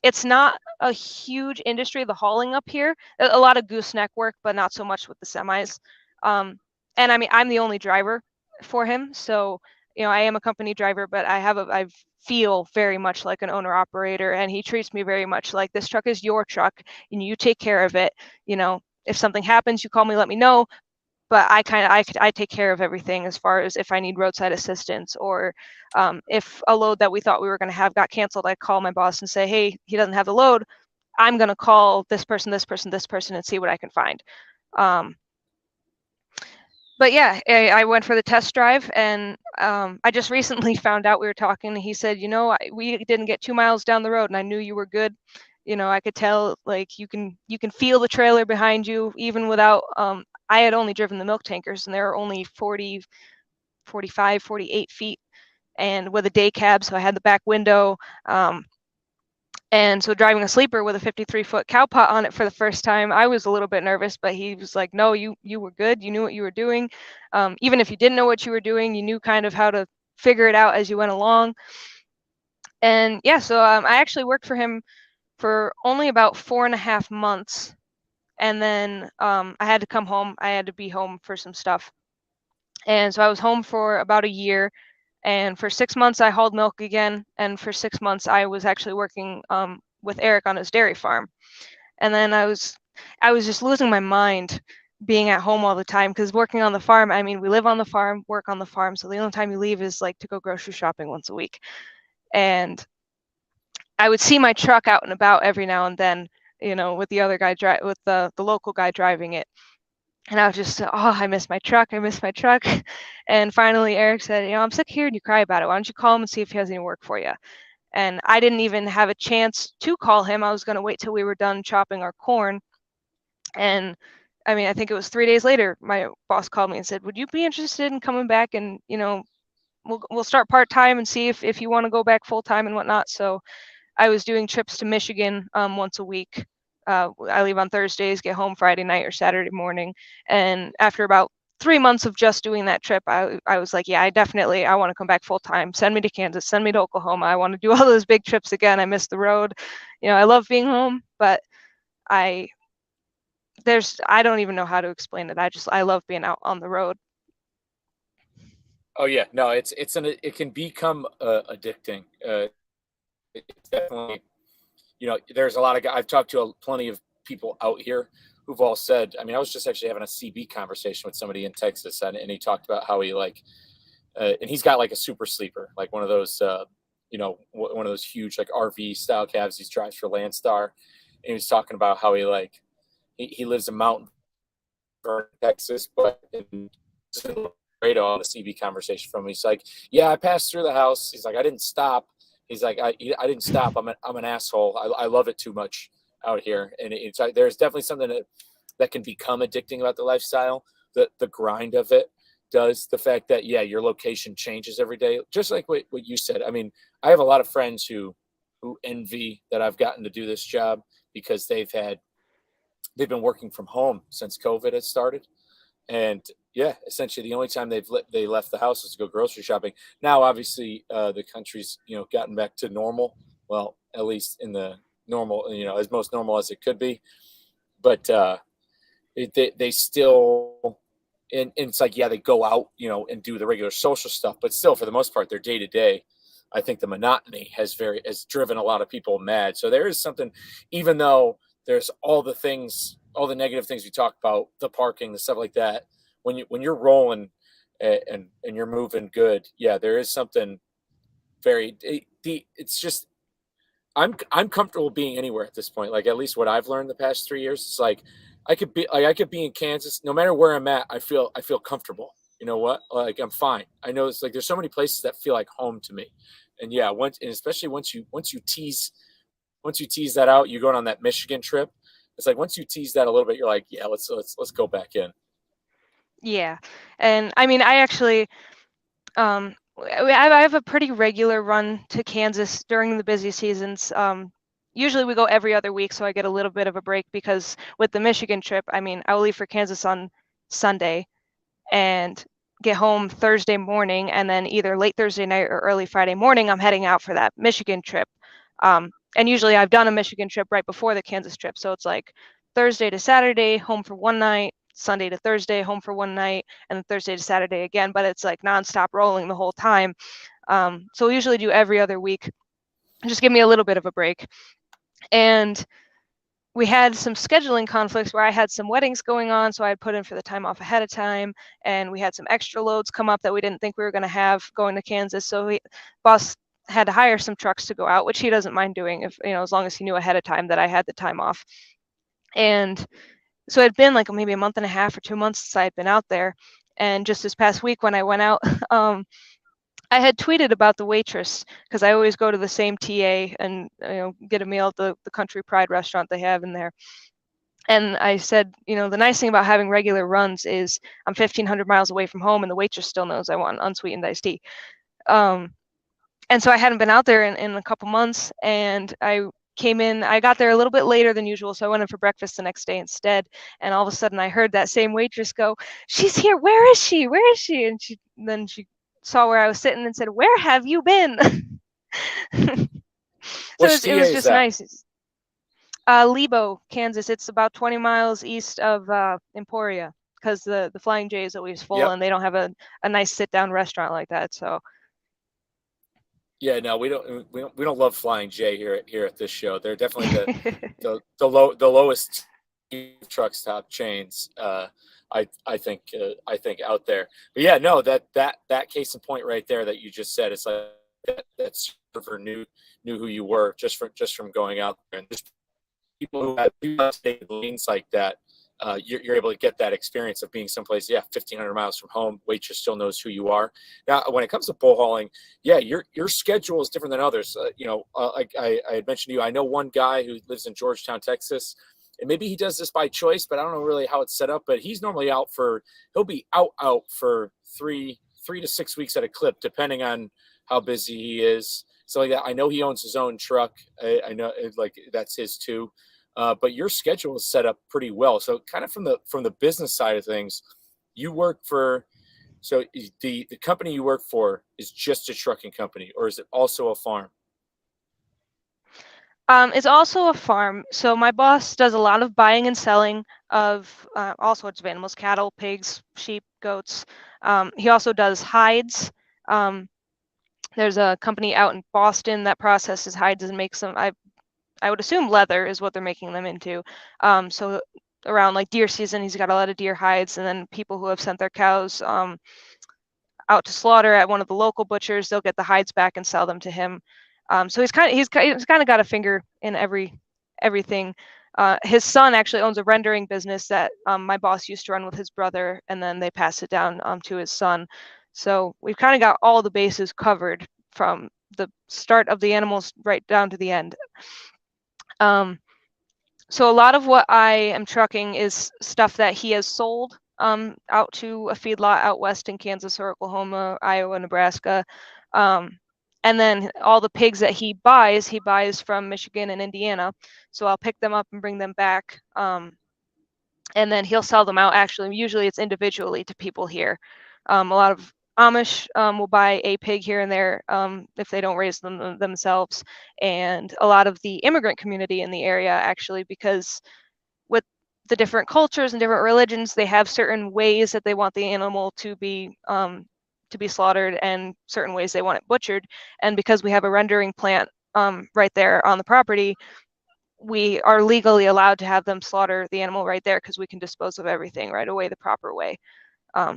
it's not a huge industry, the hauling up here. A lot of gooseneck work, but not so much with the semis. And I mean, I'm the only driver for him, so I am a company driver, but I feel very much like an owner operator, and he treats me very much like this truck is your truck and you take care of it. If something happens, you call me, let me know. But I take care of everything as far as if I need roadside assistance, or if a load that we thought we were going to have got canceled, I call my boss and say, hey, he doesn't have the load. I'm going to call this person, this person, this person, and see what I can find. But yeah, I went for the test drive, and I just recently found out, we were talking, and he said, we didn't get 2 miles down the road, and I knew you were good. I could tell, like, you can feel the trailer behind you, even without, I had only driven the milk tankers, and they were only 40, 45, 48 feet, and with a day cab, so I had the back window. And so driving a sleeper with a 53-foot cow pot on it for the first time, I was a little bit nervous, but he was like, no, you were good. You knew what you were doing. Even if you didn't know what you were doing, you knew kind of how to figure it out as you went along. And yeah, so I actually worked for him for only about 4.5 months. And then I had to come home. I had to be home for some stuff. And so I was home for about a year. And for 6 months, I hauled milk again. And for 6 months, I was actually working with Eric on his dairy farm. And then I was just losing my mind being at home all the time, because working on the farm, I mean, we live on the farm, work on the farm. So the only time you leave is like to go grocery shopping once a week. And I would see my truck out and about every now and then, with the other guy, with the local guy driving it. And I was just, oh, I miss my truck. I miss my truck. And finally, Eric said, I'm sick of hearing you cry about it. Why don't you call him and see if he has any work for you? And I didn't even have a chance to call him. I was going to wait till we were done chopping our corn. And I mean, I think it was 3 days later, my boss called me and said, would you be interested in coming back? And, we'll start part-time and see if you want to go back full-time and whatnot. So I was doing trips to Michigan once a week. I leave on Thursdays, get home Friday night or Saturday morning. And after about 3 months of just doing that trip, I was like, yeah, I want to come back full time. Send me to Kansas, send me to Oklahoma. I want to do all those big trips again. I miss the road. I love being home, but I don't even know how to explain it. I love being out on the road. Oh yeah, no, it can become addicting. It's definitely, there's a lot of guys. I've talked to plenty of people out here who've all said, I mean, I was just actually having a CB conversation with somebody in Texas, and he talked about how he and he's got like a super sleeper, like one of those, one of those huge like RV style cabs he drives for Landstar. And he was talking about how he lives in Mountain Vernon, Texas, but in Laredo, on the CB conversation from him. He's like, yeah, I passed through the house. He's like, I didn't stop. He's like, I didn't stop. I'm an asshole. I love it too much out here. And it's like, there's definitely something that can become addicting about the lifestyle. The grind of it does. The fact that, yeah, your location changes every day. Just like what you said. I mean, I have a lot of friends who envy that I've gotten to do this job, because they've been working from home since COVID had started. And yeah, essentially the only time they left the house was to go grocery shopping. Now, obviously, the country's gotten back to normal. Well, at least in the normal, as most normal as it could be. But they still, and it's like, yeah, they go out, and do the regular social stuff, but still, for the most part, they're day to day. I think the monotony has driven a lot of people mad. So there is something, even though there's all the negative things we talk about, the parking, the stuff like that. When you're rolling and you're moving good, yeah, there is something it's just, I'm comfortable being anywhere at this point. Like, at least what I've learned the past 3 years, it's like I could be in Kansas, no matter where I'm at. I feel comfortable. You know what? Like, I'm fine. I know it's like there's so many places that feel like home to me. And yeah, especially once you tease that out, you're going on that Michigan trip. It's like, once you tease that a little bit, you're like, yeah, let's go back in. Yeah. And I mean, I actually, I have a pretty regular run to Kansas during the busy seasons. Usually we go every other week, so I get a little bit of a break, because with the Michigan trip, I mean, I will leave for Kansas on Sunday and get home Thursday morning, and then either late Thursday night or early Friday morning, I'm heading out for that Michigan trip. And usually I've done a Michigan trip right before the Kansas trip. So it's like Thursday to Saturday, home for one night, Sunday to Thursday, home for one night, and then Thursday to Saturday again. But it's like nonstop rolling the whole time. So we usually do every other week. Just give me a little bit of a break. And we had some scheduling conflicts where I had some weddings going on, so I had put in for the time off ahead of time, and we had some extra loads come up that we didn't think we were going to have going to Kansas. So boss had to hire some trucks to go out, which he doesn't mind doing if, as long as he knew ahead of time that I had the time off. And so it had been like maybe a month and a half or 2 months since I had been out there. And just this past week when I went out, I had tweeted about the waitress because I always go to the same TA and get a meal at the Country Pride restaurant they have in there. And I said, the nice thing about having regular runs is I'm 1,500 miles away from home, and the waitress still knows I want unsweetened iced tea. And so I hadn't been out there in a couple months, and I got there a little bit later than usual, so I went in for breakfast the next day instead. And all of a sudden I heard that same waitress go, "She's here. Where is she? Where is she?" And then she saw where I was sitting and said, "Where have you been?" So it was just nice. Lebo, Kansas. It's about 20 miles east of Emporia, because the Flying J is always full. Yep. And they don't have a nice sit down restaurant like that. So yeah, no, we don't love Flying J here at this show. They're definitely the lowest truck stop chains. I think out there. But yeah, no, that case in point right there that you just said, it's like that server knew who you were just from going out there. And just people who have upstate lanes like that, you're able to get that experience of being someplace, 1,500 miles from home. Waitress still knows who you are. Now, when it comes to bull hauling, your schedule is different than others. Like I had mentioned to you, I know one guy who lives in Georgetown, Texas, and maybe he does this by choice, but I don't know really how it's set up. But he's normally he'll be out for 3 to 6 weeks at a clip, depending on how busy he is. So like that, I know he owns his own truck. I know that's his too. But your schedule is set up pretty well. So kind of from the business side of things, you work for, so the company you work for is just a trucking company, or is it also a farm? It's also a farm. So my boss does a lot of buying and selling of all sorts of animals: cattle, pigs, sheep, goats. He also does hides. There's a company out in Boston that processes hides and makes them. I would assume leather is what they're making them into. So around like deer season, he's got a lot of deer hides, and then people who have sent their cows out to slaughter at one of the local butchers, they'll get the hides back and sell them to him. So he's kind of got a finger in everything. His son actually owns a rendering business that my boss used to run with his brother, and then they passed it down to his son. So we've kind of got all the bases covered from the start of the animals right down to the end. So a lot of what I am trucking is stuff that he has sold out to a feedlot out west in Kansas or Oklahoma, Iowa, Nebraska. And then all the pigs that he buys from Michigan and Indiana. So I'll pick them up and bring them back. And then he'll sell them out. Actually, usually it's individually to people here. A lot of Amish will buy a pig here and there if they don't raise them themselves. And a lot of the immigrant community in the area, actually, because with the different cultures and different religions, they have certain ways that they want the animal to be slaughtered and certain ways they want it butchered. And because we have a rendering plant right there on the property, we are legally allowed to have them slaughter the animal right there because we can dispose of everything right away the proper way.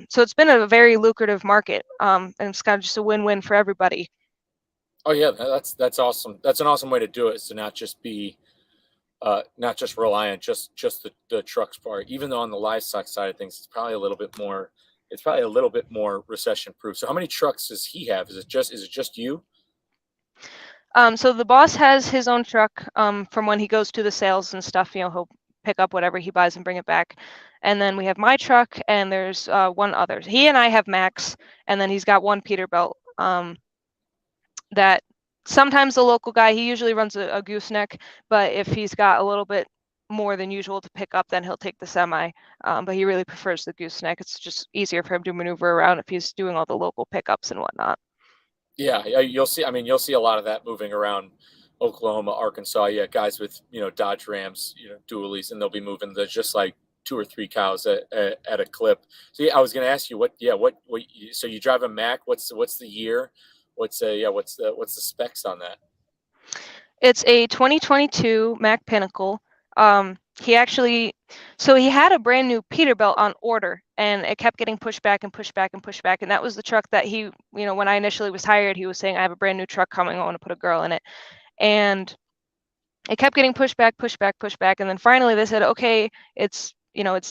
So it's been a very lucrative market, and it's kind of just a win-win for everybody. Oh yeah, that's awesome. That's an awesome way to do it, is to not just rely on just the trucks part. Even though on the livestock side of things, it's probably a little bit more recession proof. So how many trucks does he have? Is it just you? So the boss has his own truck from when he goes to the sales and stuff. He'll pick up whatever he buys and bring it back. And then we have my truck, and there's one other. He and I have Max, and then he's got one Peterbilt that sometimes the local guy, he usually runs a gooseneck, but if he's got a little bit more than usual to pick up, then he'll take the semi. But he really prefers the gooseneck. It's just easier for him to maneuver around if he's doing all the local pickups and whatnot. Yeah, you'll see. I mean, you'll see a lot of that moving around Oklahoma, Arkansas. Yeah, guys with Dodge Rams, dualies, and they'll be moving the just like 2 or 3 cows at a clip. So yeah, I was going to ask you what. So you drive a Mack? What's the year? What's the specs on that? It's a 2022 Mack Pinnacle. He actually, so he had a brand new Peterbilt on order, and it kept getting pushed back and pushed back and pushed back. And that was the truck that he, when I initially was hired, he was saying, I have a brand new truck coming. I want to put a girl in it. And it kept getting pushed back, pushed back, pushed back. And then finally they said, okay, it's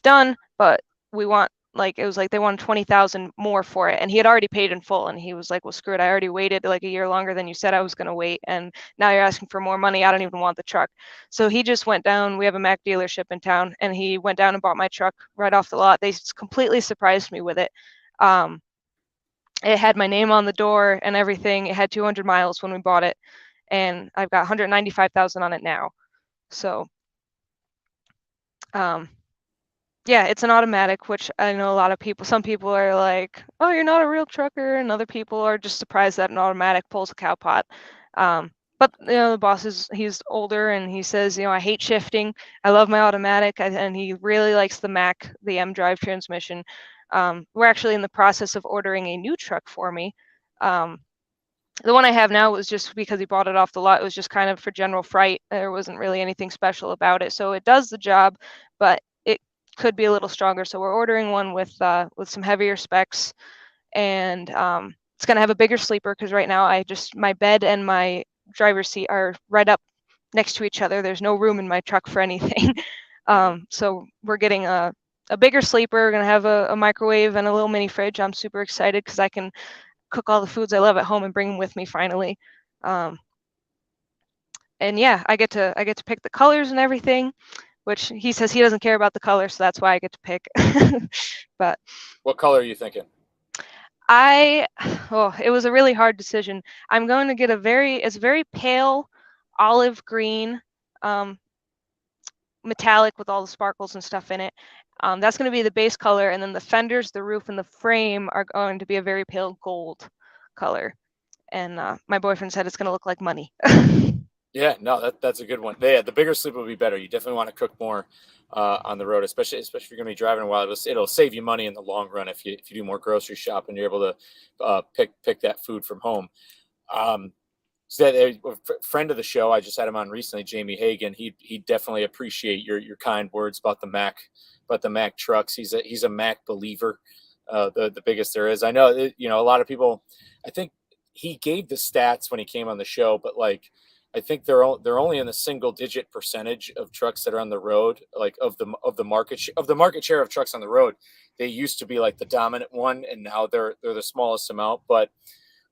done, but we want, like, it was like they wanted 20,000 more for it. And he had already paid in full. And he was like, well, screw it. I already waited like a year longer than you said I was going to wait. And now you're asking for more money. I don't even want the truck. So he just went down. We have a Mack dealership in town, and he went down and bought my truck right off the lot. They completely surprised me with it. It had my name on the door and everything. It had 200 miles when we bought it, and I've got 195,000 on it now. So, yeah, it's an automatic, which I know a lot of people, some people are like, oh, you're not a real trucker, and other people are just surprised that an automatic pulls a cow pot. But the boss he's older, and he says, I hate shifting. I love my automatic, and he really likes the Mack, the M drive transmission. We're actually in the process of ordering a new truck for me. The one I have now was just because he bought it off the lot. It was just kind of for general freight. There wasn't really anything special about it. So it does the job, but it could be a little stronger. So we're ordering one with some heavier specs, and it's going to have a bigger sleeper because right now my bed and my driver's seat are right up next to each other. There's no room in my truck for anything. So we're getting a bigger sleeper. We're going to have a microwave and a little mini fridge. I'm super excited because I can cook all the foods I love at home and bring them with me finally. And yeah, I get to pick the colors and everything, which he says he doesn't care about the color, so that's why I get to pick. But What color are you thinking? it was a really hard decision. I'm going to get it's very pale olive green, metallic with all the sparkles and stuff in it. That's going to be the base color, and then the fenders, the roof, and the frame are going to be a very pale gold color. And my boyfriend said it's going to look like money. Yeah, no, that's a good one. Yeah, the bigger sleep would be better. You definitely want to cook more on the road, especially if you're going to be driving a while. It'll save you money in the long run if you do more grocery shopping. You're able to pick that food from home. So that a friend of the show, I just had him on recently, Jamie Hagan. He definitely appreciate your kind words about the Mack trucks. He's a Mack believer, the biggest there is. I know a lot of people. I think he gave the stats when he came on the show, but like I think they're only in the single digit percentage of trucks that are on the road, like of the market share of trucks on the road. They used to be like the dominant one, and now they're the smallest amount. But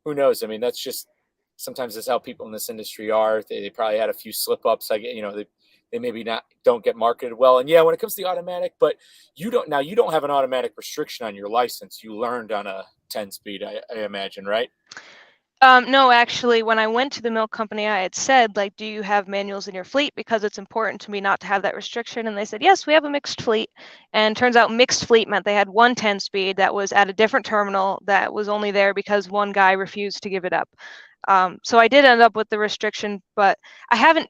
who knows? I mean, that's just sometimes that's how people in this industry are. They probably had a few slip ups. They maybe don't get marketed well. And yeah, when it comes to the automatic, but you don't have an automatic restriction on your license. You learned on a 10-speed, I imagine, right? No, actually, when I went to the milk company, I had said, like, do you have manuals in your fleet? Because it's important to me not to have that restriction. And they said, yes, we have a mixed fleet. And turns out mixed fleet meant they had one 10-speed that was at a different terminal that was only there because one guy refused to give it up. So I did end up with the restriction, but I haven't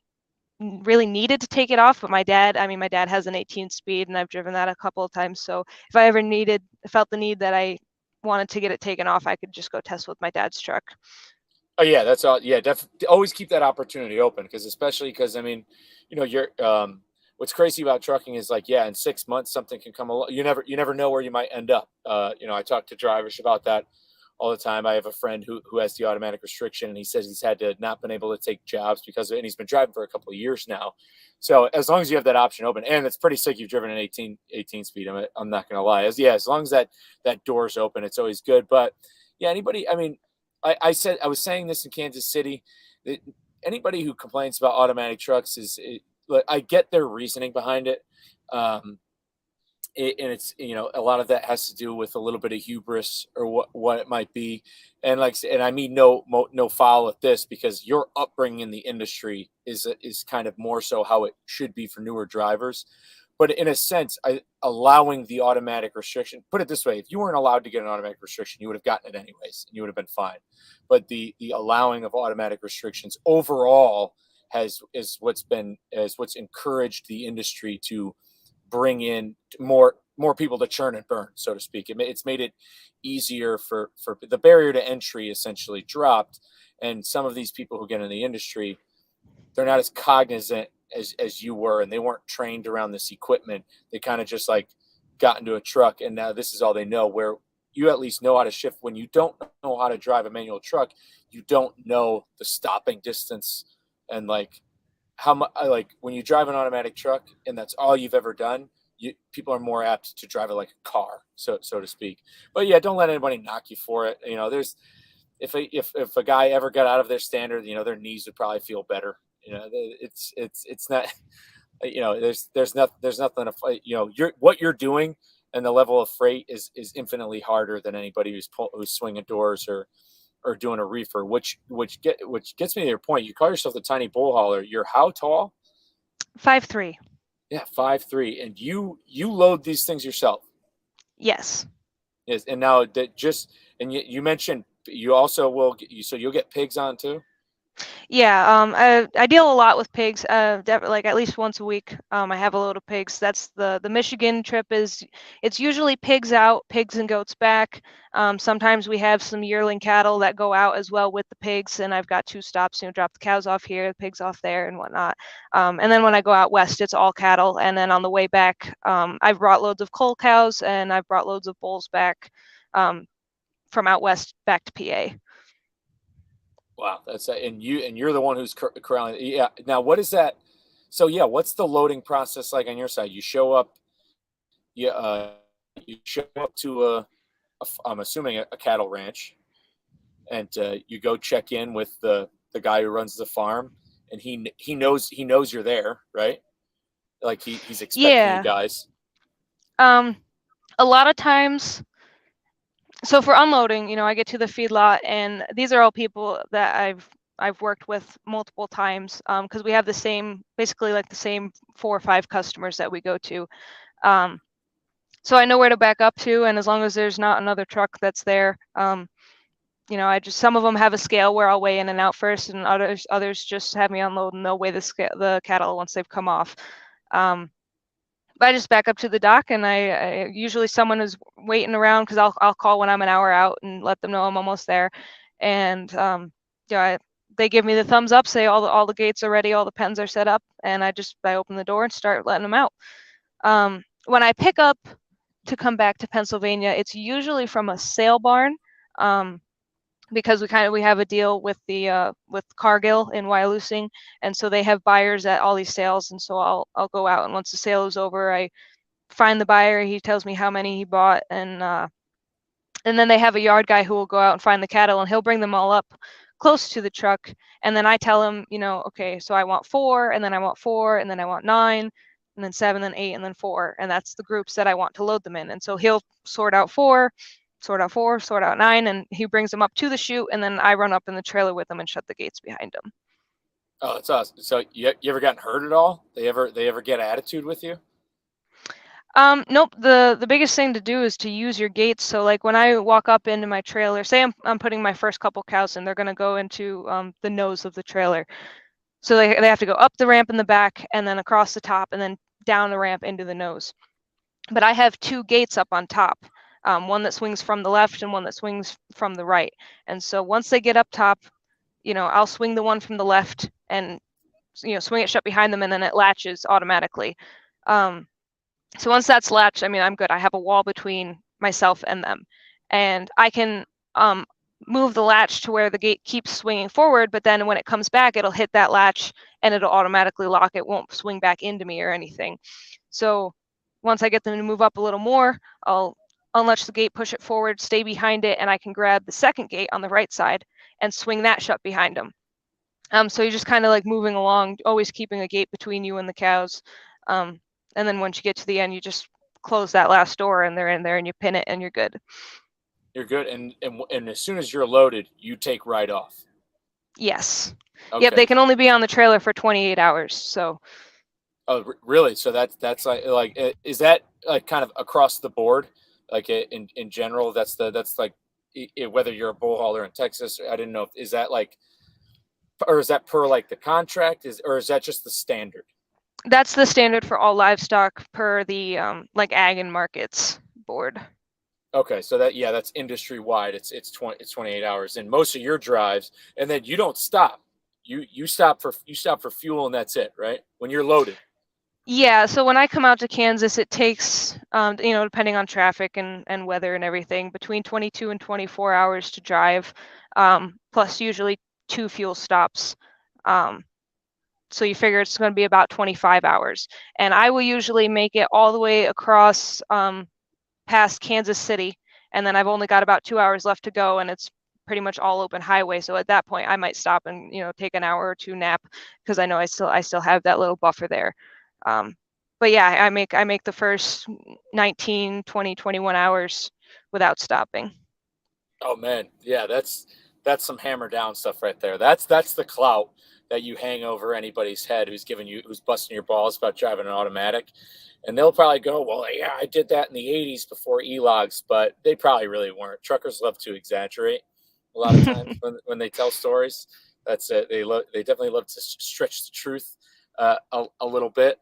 really needed to take it off. But my dad has an 18-speed, and I've driven that a couple of times. So if I ever felt the need that I wanted to get it taken off, I could just go test with my dad's truck. Oh yeah, that's all. Yeah, definitely. Always keep that opportunity open especially because I mean, you're what's crazy about trucking is like, yeah, in 6 months something can come along. You never know where you might end up. I talk to drivers about that all the time. I have a friend who has the automatic restriction, and he says he's had to not been able to take jobs because of it, and he's been driving for a couple of years now. So as long as you have that option open, and it's pretty sick, you've driven an 18 speed. I'm not gonna lie. As long as that door's open, it's always good. But yeah, anybody. I mean, I was saying this in Kansas City. Anybody who complains about automatic trucks I get their reasoning behind it. And it's a lot of that has to do with a little bit of hubris or what it might be, and I mean no foul at this, because your upbringing in the industry is kind of more so how it should be for newer drivers. But in a sense, allowing the automatic restriction, put it this way, if you weren't allowed to get an automatic restriction, you would have gotten it anyways and you would have been fine. But the allowing of automatic restrictions overall is what's encouraged the industry to bring in more people to churn and burn, so to speak. It's made it easier for the barrier to entry essentially dropped, and some of these people who get in the industry, they're not as cognizant as you were, and they weren't trained around this equipment. They kind of just like got into a truck, and now this is all they know. Where you at least know how to shift. When you don't know how to drive a manual truck, you don't know the stopping distance, and like how much, like when you drive an automatic truck and that's all you've ever done, people are more apt to drive it like a car, so to speak. But yeah, don't let anybody knock you for it. There's if a guy ever got out of their standard, their knees would probably feel better. It's not. There's nothing to fight. What you're doing and the level of freight is infinitely harder than anybody who's swinging doors or doing a reefer. Which gets me to your point. You call yourself the tiny bull hauler. You're how tall? 5'3". Yeah, 5'3", and you load these things yourself. Yes. Yes, and now that you mentioned you also so you'll get pigs on too. Yeah, I deal a lot with pigs. Like at least once a week, I have a load of pigs. That's the Michigan trip it's usually pigs out, pigs and goats back. Sometimes we have some yearling cattle that go out as well with the pigs, and I've got 2 stops. Drop the cows off here, the pigs off there, and whatnot. And then when I go out west, it's all cattle. And then on the way back, I've brought loads of cull cows and I've brought loads of bulls back from out west back to PA. Wow, and you're the one who's corralling. Yeah. Now, what is that? So yeah, what's the loading process like on your side? You show up, you show up to I'm assuming a cattle ranch, and you go check in with the guy who runs the farm, and he knows you're there, right? Like he's expecting you Yeah. guys. A lot of times, so for unloading, I get to the feedlot, and these are all people that I've worked with multiple times, because we have basically like the same 4 or 5 customers that we go to. So I know where to back up to, and as long as there's not another truck that's there, some of them have a scale where I'll weigh in and out first, and others just have me unload and they'll weigh the cattle once they've come off. But I just back up to the dock, and I usually someone is waiting around because I'll call when I'm an hour out and let them know I'm almost there, and they give me the thumbs up, say all the gates are ready, all the pens are set up, and I open the door and start letting them out. When I pick up to come back to Pennsylvania, it's usually from a sale barn, because we have a deal with with Cargill in Wyalusing, and so they have buyers at all these sales, and so I'll go out, and once the sale is over, I find the buyer, he tells me how many he bought, and then they have a yard guy who will go out and find the cattle, and he'll bring them all up close to the truck, and then I tell him, okay, so I want 4, and then I want 4, and then I want 9, and then 7, and 8, and then 4, and that's the groups that I want to load them in. And so he'll sort out 4, sort out 9, and he brings them up to the chute, and then I run up in the trailer with them and shut the gates behind him. Oh, that's awesome. So you ever gotten hurt at all? They ever get attitude with you? Nope. The biggest thing to do is to use your gates. So like when I walk up into my trailer, say I'm putting my first couple cows in, they're gonna go into the nose of the trailer. So they have to go up the ramp in the back, and then across the top, and then down the ramp into the nose. But I have 2 gates up on top, one that swings from the left and one that swings from the right. And so once they get up top, I'll swing the one from the left and swing it shut behind them, and then it latches automatically. So once that's latched, I'm good. I have a wall between myself and them, and I can move the latch to where the gate keeps swinging forward, but then when it comes back, it'll hit that latch and it'll automatically lock. It won't swing back into me or anything. So once I get them to move up a little more, I'll unlatch the gate, push it forward, stay behind it, and I can grab the second gate on the right side and swing that shut behind them. So you're just kind of like moving along, always keeping a gate between you and the cows. And then once you get to the end, you just close that last door, and they're in there, and you pin it, and you're good. You're good, and as soon as you're loaded, you take right off. Yes. Okay. Yep. They can only be on the trailer for 28 hours. So. Oh, really? So that's like is that like kind of across the board, like in general? That's like whether you're a bull hauler in Texas. I didn't know. Is that like Or is that per like the contract? Or is that just the standard? That's the standard for all livestock per the like ag and markets board. Okay, so that's industry wide. It's 28 hours in most of your drives, and then you don't stop. You stop for fuel, and that's it, right? When you're loaded. Yeah, so when I come out to Kansas, it takes, depending on traffic and weather and everything, between 22 and 24 hours to drive, plus usually 2 fuel stops. So you figure it's going to be about 25 hours. And I will usually make it all the way across past Kansas City, and then I've only got about 2 hours left to go, and it's pretty much all open highway. So at that point, I might stop and take an hour or two nap because I know I still have that little buffer there. But yeah, I make the first 19, 20, 21 hours without stopping. Oh man, yeah, that's some hammer down stuff right there. That's the clout that you hang over anybody's head who's busting your balls about driving an automatic. And they'll probably go, well, yeah, I did that in the 80s before e-logs, but they probably really weren't. Truckers love to exaggerate a lot of times when they tell stories. That's it. They definitely love to stretch the truth a little bit.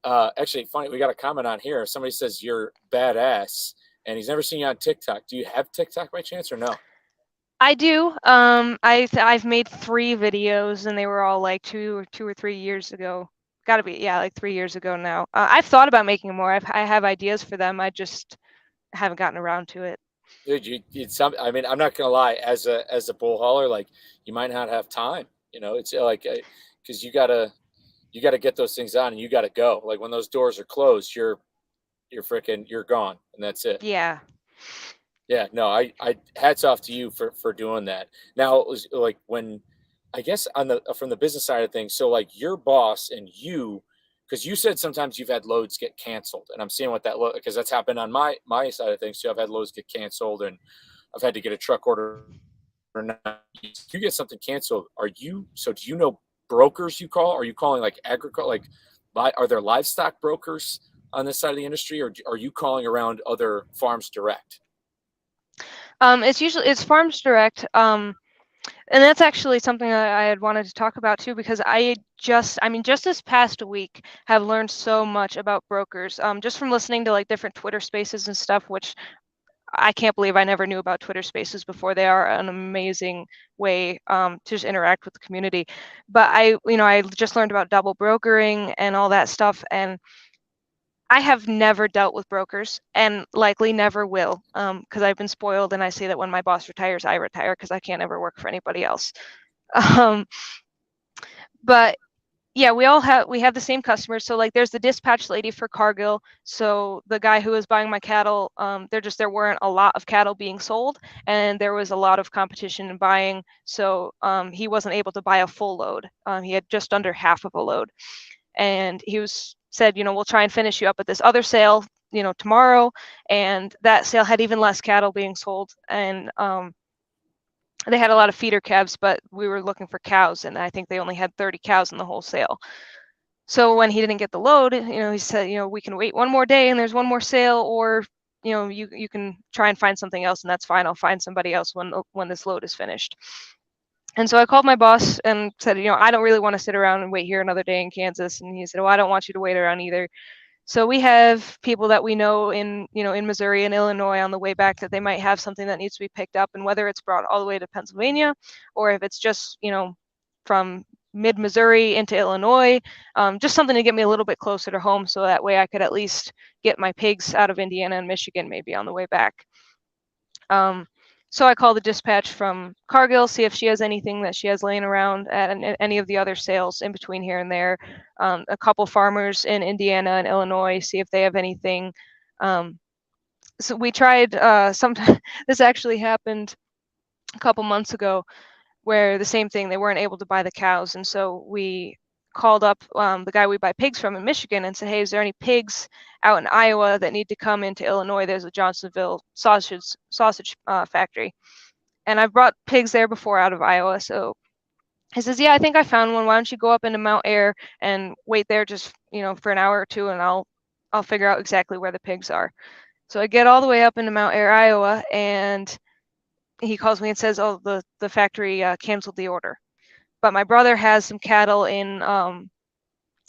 Actually, funny, we got a comment on here. Somebody says you're badass, and he's never seen you on TikTok. Do you have TikTok by chance or no? I do. I've made 3 videos, and they were all like 2 or 3 years ago. Got to be, yeah, like 3 years ago now. I've thought about making more. I have ideas for them. I just haven't gotten around to it. Dude, I mean, I'm not gonna lie. As a bull hauler, like you might not have time. It's like because you gotta get those things on and you gotta go. Like when those doors are closed, you're gone, and that's it. Yeah. Yeah, no, I hats off to you for doing that. Now it was like when I guess on the from the business side of things, so like your boss and you, because you said sometimes you've had loads get canceled, and I'm seeing what that because that's happened on my side of things too. I've had loads get canceled, and I've had to get a truck order. Or not. You get something canceled. Do you know brokers you call? Are you calling like agriculture? Are there livestock brokers on this side of the industry, or are you calling around other farms direct? It's farms direct. And that's actually something that I had wanted to talk about too, because just this past week have learned so much about brokers, just from listening to like different Twitter spaces and stuff, which I can't believe I never knew about Twitter spaces before. They are an amazing way to just interact with the community. But I just learned about double brokering and all that stuff, and I have never dealt with brokers and likely never will, because I've been spoiled, and I say that when my boss retires, I retire because I can't ever work for anybody else. Um, but yeah, we have the same customers. So like there's the dispatch lady for Cargill. So the guy who was buying my cattle, there weren't a lot of cattle being sold, and there was a lot of competition in buying. So he wasn't able to buy a full load. He had just under half of a load, and said, we'll try and finish you up at this other sale, tomorrow. And that sale had even less cattle being sold, and they had a lot of feeder calves, but we were looking for cows, and I think they only had 30 cows in the whole sale. So when he didn't get the load, he said, we can wait one more day and there's one more sale, or you can try and find something else, and that's fine. I'll find somebody else when this load is finished. And so I called my boss and said, I don't really want to sit around and wait here another day in Kansas. And he said, well, I don't want you to wait around either. So we have people that we know in Missouri and Illinois on the way back that they might have something that needs to be picked up, and whether it's brought all the way to Pennsylvania or if it's just, from mid-Missouri into Illinois, just something to get me a little bit closer to home, so that way I could at least get my pigs out of Indiana and Michigan maybe on the way back. So I call the dispatch from Cargill, see if she has anything that she has laying around at any of the other sales in between here and there. A couple farmers in Indiana and Illinois, see if they have anything. So we tried sometime. This actually happened a couple months ago, where the same thing, they weren't able to buy the cows, and so we called up the guy we buy pigs from in Michigan and said, hey, is there any pigs out in Iowa that need to come into Illinois? There's a Johnsonville sausage factory. And I've brought pigs there before out of Iowa. So he says, yeah, I think I found one. Why don't you go up into Mount Air and wait there just, for an hour or two, and I'll figure out exactly where the pigs are. So I get all the way up into Mount Air, Iowa, and he calls me and says, oh, the factory canceled the order. but my brother has some cattle in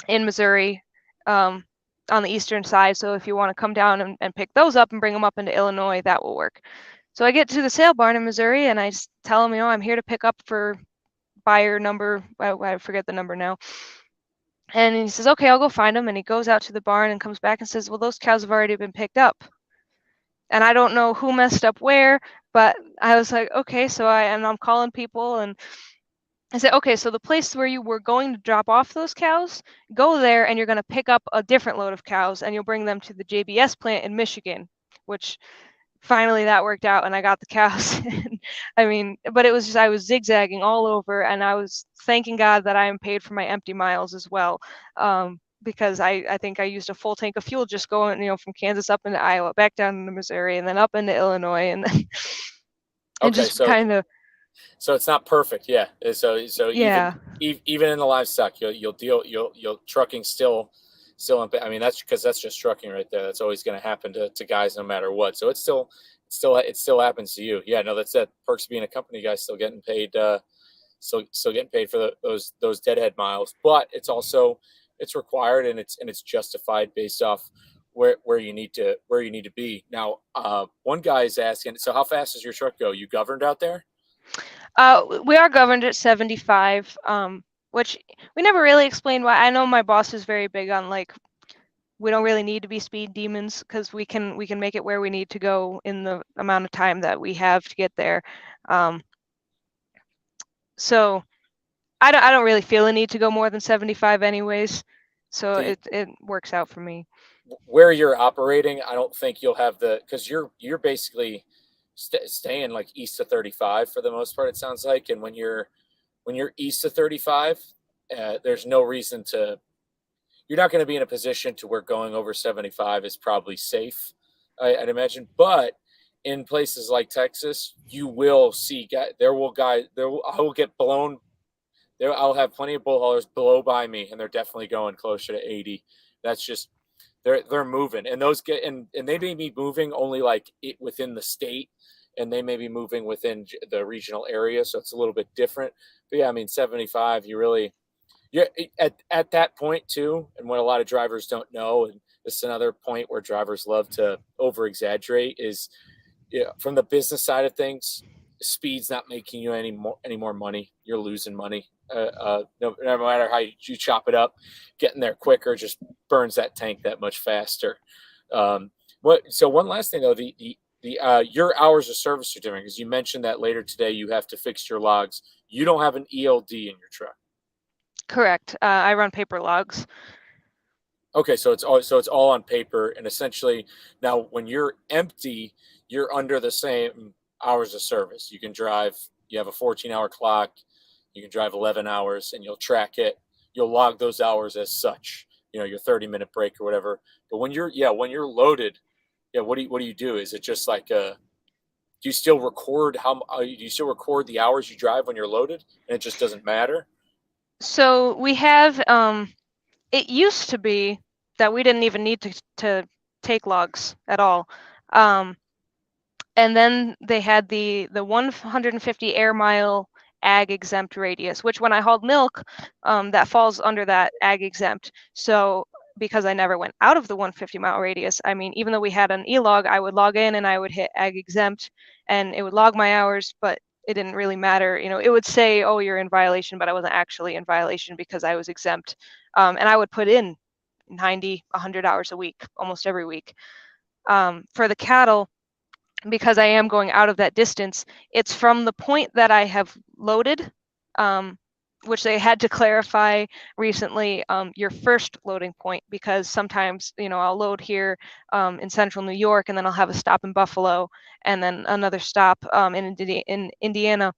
Missouri, on the eastern side. So if you want to come down and pick those up and bring them up into Illinois, that will work. So I get to the sale barn in Missouri and I just tell him, I'm here to pick up for buyer number, I forget the number now. And he says, okay, I'll go find them. And he goes out to the barn and comes back and says, well, those cows have already been picked up. And I don't know who messed up where, but I was like, okay. So I'm calling people and I said, okay, so the place where you were going to drop off those cows, go there and you're going to pick up a different load of cows and you'll bring them to the JBS plant in Michigan, which finally that worked out and I got the cows. I mean, but it was just, I was zigzagging all over and I was thanking God that I am paid for my empty miles as well. Because I think I used a full tank of fuel just going, from Kansas up into Iowa, back down into Missouri, and then up into Illinois, and then Okay, just kind of. So it's not perfect, yeah. Yeah. Even in the livestock, you'll trucking still. I mean, that's because that's just trucking right there. That's always going to happen to guys no matter what. So it still happens to you. Yeah, no, that's it. Perks of being a company guy, still getting paid. Still getting paid for those deadhead miles, but it's required and it's justified based off where you need to be. Now, one guy is asking, so how fast does your truck go? You governed out there? We are governed at 75, which we never really explained why. I know my boss is very big on we don't really need to be speed demons because we can make it where we need to go in the amount of time that we have to get there. So I don't really feel a need to go more than 75 anyways. So it works out for me. Where you're operating, I don't think you'll have because you're basically staying like east of 35 for the most part, it sounds like. And when you're east of 35, there's no reason you're not going to be in a position to where going over 75 is probably safe, I'd imagine. But in places like Texas, you will see I will get blown. I'll have plenty of bull haulers blow by me, and they're definitely going closer to 80. That's just they're moving, and they may be moving only within the state, and they may be moving within the regional area, so it's a little bit different. But yeah, I mean 75, you're at that point too, and what a lot of drivers don't know, and this is another point where drivers love to over exaggerate, is from the business side of things, speed's not making you any more money. You're losing money. No matter how you chop it up, getting there quicker just burns that tank that much faster. So one last thing though, your hours of service are different, because you mentioned that later today you have to fix your logs. You don't have an ELD in your truck. Correct. I run paper logs. Okay, so it's all on paper, and essentially now when you're empty, you're under the same hours of service. You can drive. You have a 14-hour clock. You can drive 11 hours, and you'll track it. You'll log those hours as such. Your 30-minute break or whatever. But when you're loaded, what do you do? Is it just like do you still record the hours you drive when you're loaded, and it just doesn't matter? So we have it used to be that we didn't even need to take logs at all. And then they had the 150 air mile ag exempt radius, which when I hauled milk, that falls under that ag exempt. So because I never went out of the 150 mile radius, I mean, even though we had an e-log, I would log in and I would hit ag exempt and it would log my hours, but it didn't really matter. It would say, oh, you're in violation, but I wasn't actually in violation because I was exempt. And I would put in 90, 100 hours a week, almost every week. For the cattle, because I am going out of that distance, it's from the point that I have loaded, which they had to clarify recently, your first loading point, because sometimes, I'll load here in central New York, and then I'll have a stop in Buffalo, and then another stop in Indiana.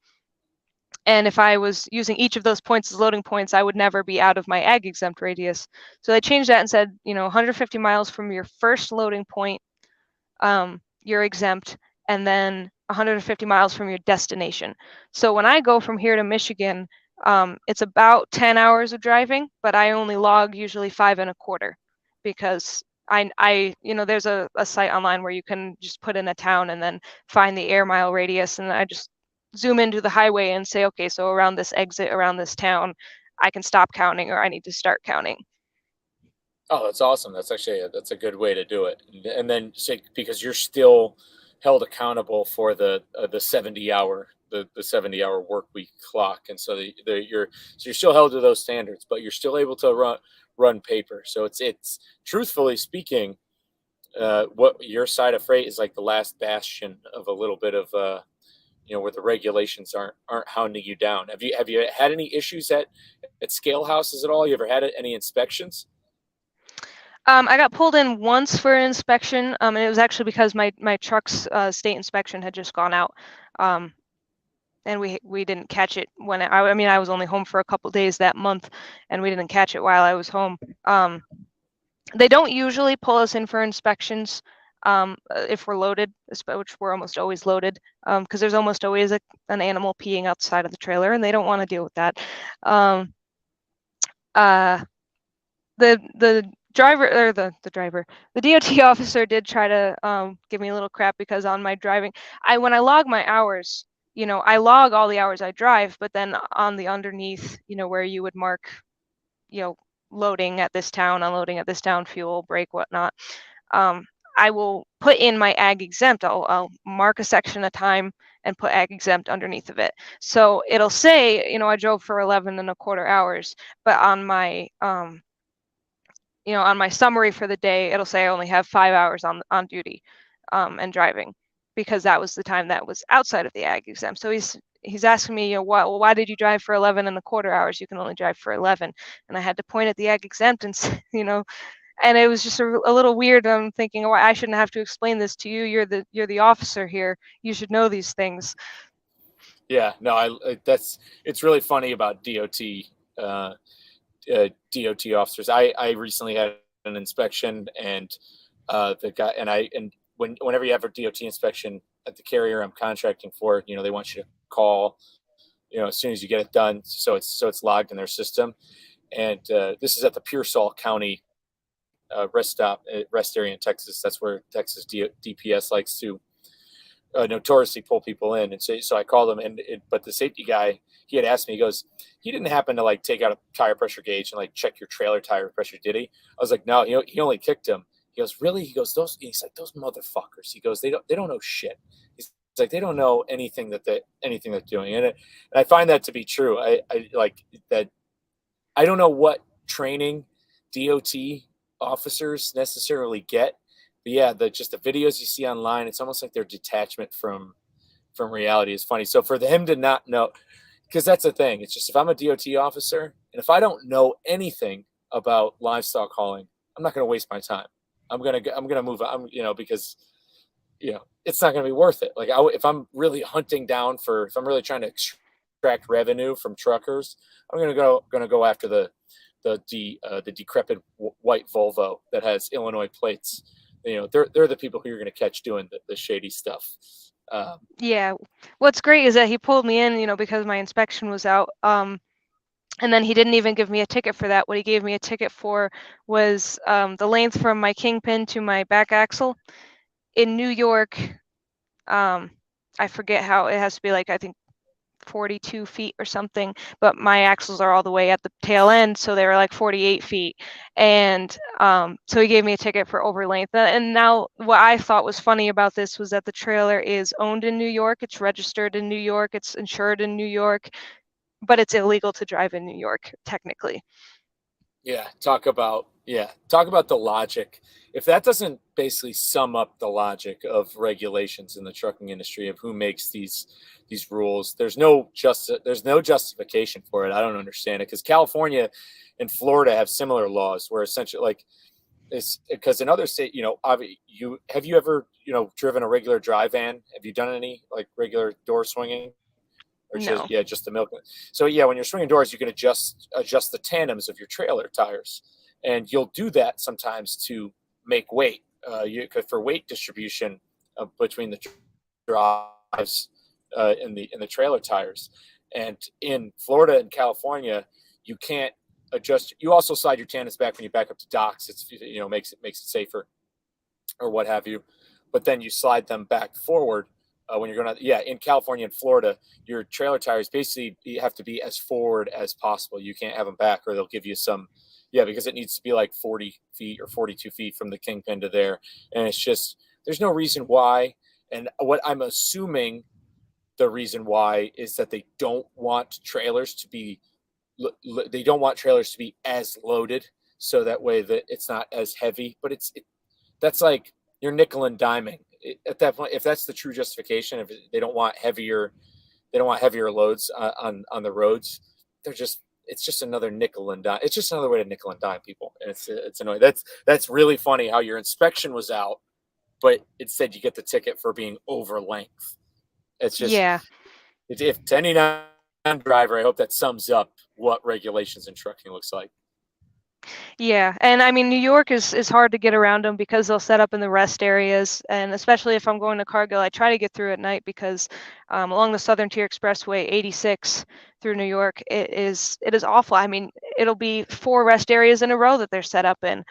And if I was using each of those points as loading points, I would never be out of my ag exempt radius. So they changed that and said, 150 miles from your first loading point, you're exempt, and then 150 miles from your destination. So when I go from here to Michigan, it's about 10 hours of driving, but I only log usually 5.25, because there's a site online where you can just put in a town and then find the air mile radius, and I just zoom into the highway and say, okay, so around this exit, around this town, I can stop counting or I need to start counting. Oh, that's awesome. That's actually that's a good way to do it. And then say, because you're still held accountable for the 70 hour the 70 hour work week clock, and so you're still held to those standards, but you're still able to run paper. So it's truthfully speaking, what your side of freight is like the last bastion of a little bit of where the regulations aren't hounding you down. Have you had any issues at scale houses at all? You ever had any inspections? I got pulled in once for an inspection, and it was actually because my truck's state inspection had just gone out, and we didn't catch it when I mean I was only home for a couple days that month, and we didn't catch it while I was home. They don't usually pull us in for inspections if we're loaded, which we're almost always loaded, because there's almost always an animal peeing outside of the trailer, and they don't want to deal with that. The driver or the DOT officer did try to give me a little crap because on my driving, when I log my hours, I log all the hours I drive, but then on the underneath, where you would mark, loading at this town, unloading at this town, fuel, brake, whatnot. I will put in my ag exempt. I'll mark a section at a time and put ag exempt underneath of it. So it'll say, I drove for 11 and a quarter hours, but on my on my summary for the day, it'll say I only have 5 hours on duty and driving, because that was the time that was outside of the ag exempt. So he's asking me, why did you drive for 11 and a quarter hours? You can only drive for 11. And I had to point at the ag exempt and, and it was just a little weird. I'm thinking, well, I shouldn't have to explain this to you. You're the officer here. You should know these things. Yeah, no, it's really funny about DOT officers. I recently had an inspection, and the guy and whenever you have a DOT inspection at the carrier I'm contracting for, they want you to call, as soon as you get it done, so it's logged in their system. And this is at the Pearsall County rest area in Texas. That's where Texas DPS likes to notoriously pull people in. And so I called him, but the safety guy, he had asked me, he goes, he didn't happen to like take out a tire pressure gauge and like check your trailer tire pressure, did he? I was like, no, he only kicked him. He goes, really? He goes, he's like, those motherfuckers. He goes, they don't know shit. He's like, they don't know anything anything they're doing. And I find that to be true. I like that. I don't know what training DOT officers necessarily get, but yeah, just the videos you see online, it's almost like their detachment from reality is funny. So for him to not know, because that's the thing, it's just, if I'm a DOT officer and if I don't know anything about livestock hauling, I'm not going to waste my time. I'm gonna move on, because it's not going to be worth it. Like if I'm really hunting down if I'm really trying to extract revenue from truckers, I'm going to go after the decrepit white Volvo that has Illinois plates. They're the people who you're going to catch doing the shady stuff. Yeah, what's great is that he pulled me in, because my inspection was out. And then he didn't even give me a ticket for that. What he gave me a ticket for was the length from my kingpin to my back axle. In New York, I forget how, it has to be like, I think 42 feet or something, but my axles are all the way at the tail end, so they were like 48 feet. And so he gave me a ticket for over length. And now what I thought was funny about this was that the trailer is owned in New York, it's registered in New York, it's insured in New York, but it's illegal to drive in New York, technically. Yeah, talk about the logic. If that doesn't basically sum up the logic of regulations in the trucking industry of who makes these rules, there's no justification for it. I don't understand it, because California and Florida have similar laws where essentially, like, it's because in other states, have you ever driven a regular dry van? Have you done any like regular door swinging? Or No. just the milk. So yeah, when you're swinging doors, you can adjust the tandems of your trailer tires, and you'll do that sometimes to make weight. For weight distribution between the drives in the trailer tires. And in Florida and California, you can't adjust. You also slide your tandems back when you back up to docks. It's makes it safer, or what have you. But then you slide them back forward when you're going to, yeah, in California and Florida, your trailer tires basically you have to be as forward as possible. You can't have them back, or they'll give you some, yeah, because it needs to be like 40 feet or 42 feet from the kingpin to there. And it's just, there's no reason why. And what I'm assuming the reason why is that they don't want trailers to be, they don't want trailers to be as loaded, so that way that it's not as heavy. But that's like you're nickel and diming at that point. If that's the true justification, if they don't want heavier, they don't want heavier loads on the roads. They're just, it's just another nickel and dime. It's just another way to nickel and dime people, and it's annoying. That's really funny how your inspection was out, but instead you get the ticket for being over length. It's just, Yeah. if to any non-driver, I hope that sums up what regulations in trucking looks like. Yeah, and I mean New York is hard to get around them because they'll set up in the rest areas, and especially if I'm going to Cargill, I try to get through at night because along the Southern Tier Expressway 86 through New York, it is awful. I mean, it'll be 4 rest areas in a row that they're set up in.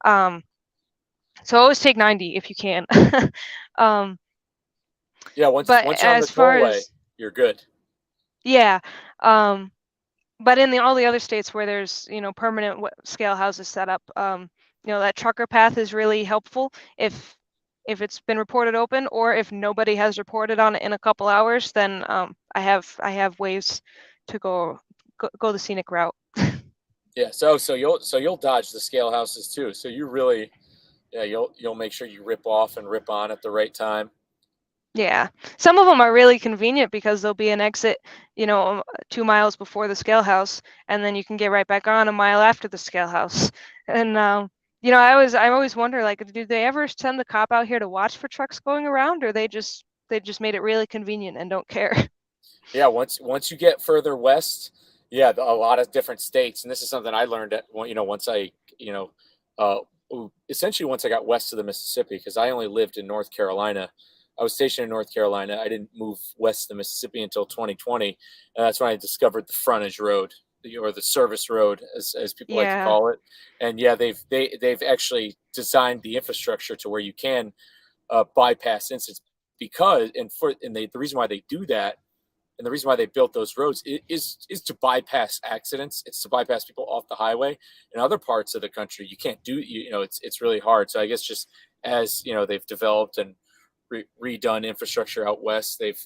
So always take 90 if you can. um, Yeah, once but once you're on the as far tollway, as you're good. yeah, um, but in all the other states where there's permanent scale houses set up, that trucker path is really helpful if it's been reported open, or if nobody has reported on it in a couple hours, then I have ways to go the scenic route. Yeah, so you'll dodge the scale houses too. So you really, yeah, you'll make sure you rip off and rip on at the right time. Yeah, some of them are really convenient because there'll be an exit, 2 miles before the scale house, and then you can get right back on a mile after the scale house. And I always wonder, like, do they ever send the cop out here to watch for trucks going around, or they just made it really convenient and don't care? Yeah, once you get further west, yeah, a lot of different states, and this is something I learned at, once I, uh, essentially once I got west of the Mississippi, because I only lived in North Carolina. I was stationed in North Carolina. I didn't move west of the Mississippi until 2020, and that's when I discovered the frontage road, or the service road, as people like to Yeah, call it. And yeah, they've actually designed the infrastructure to where you can bypass incidents, because the reason why they do that, and the reason why they built those roads is to bypass accidents. It's to bypass people off the highway. In other parts of the country, you can't do, it's really hard. So I guess just as they've developed and redone infrastructure out west, they've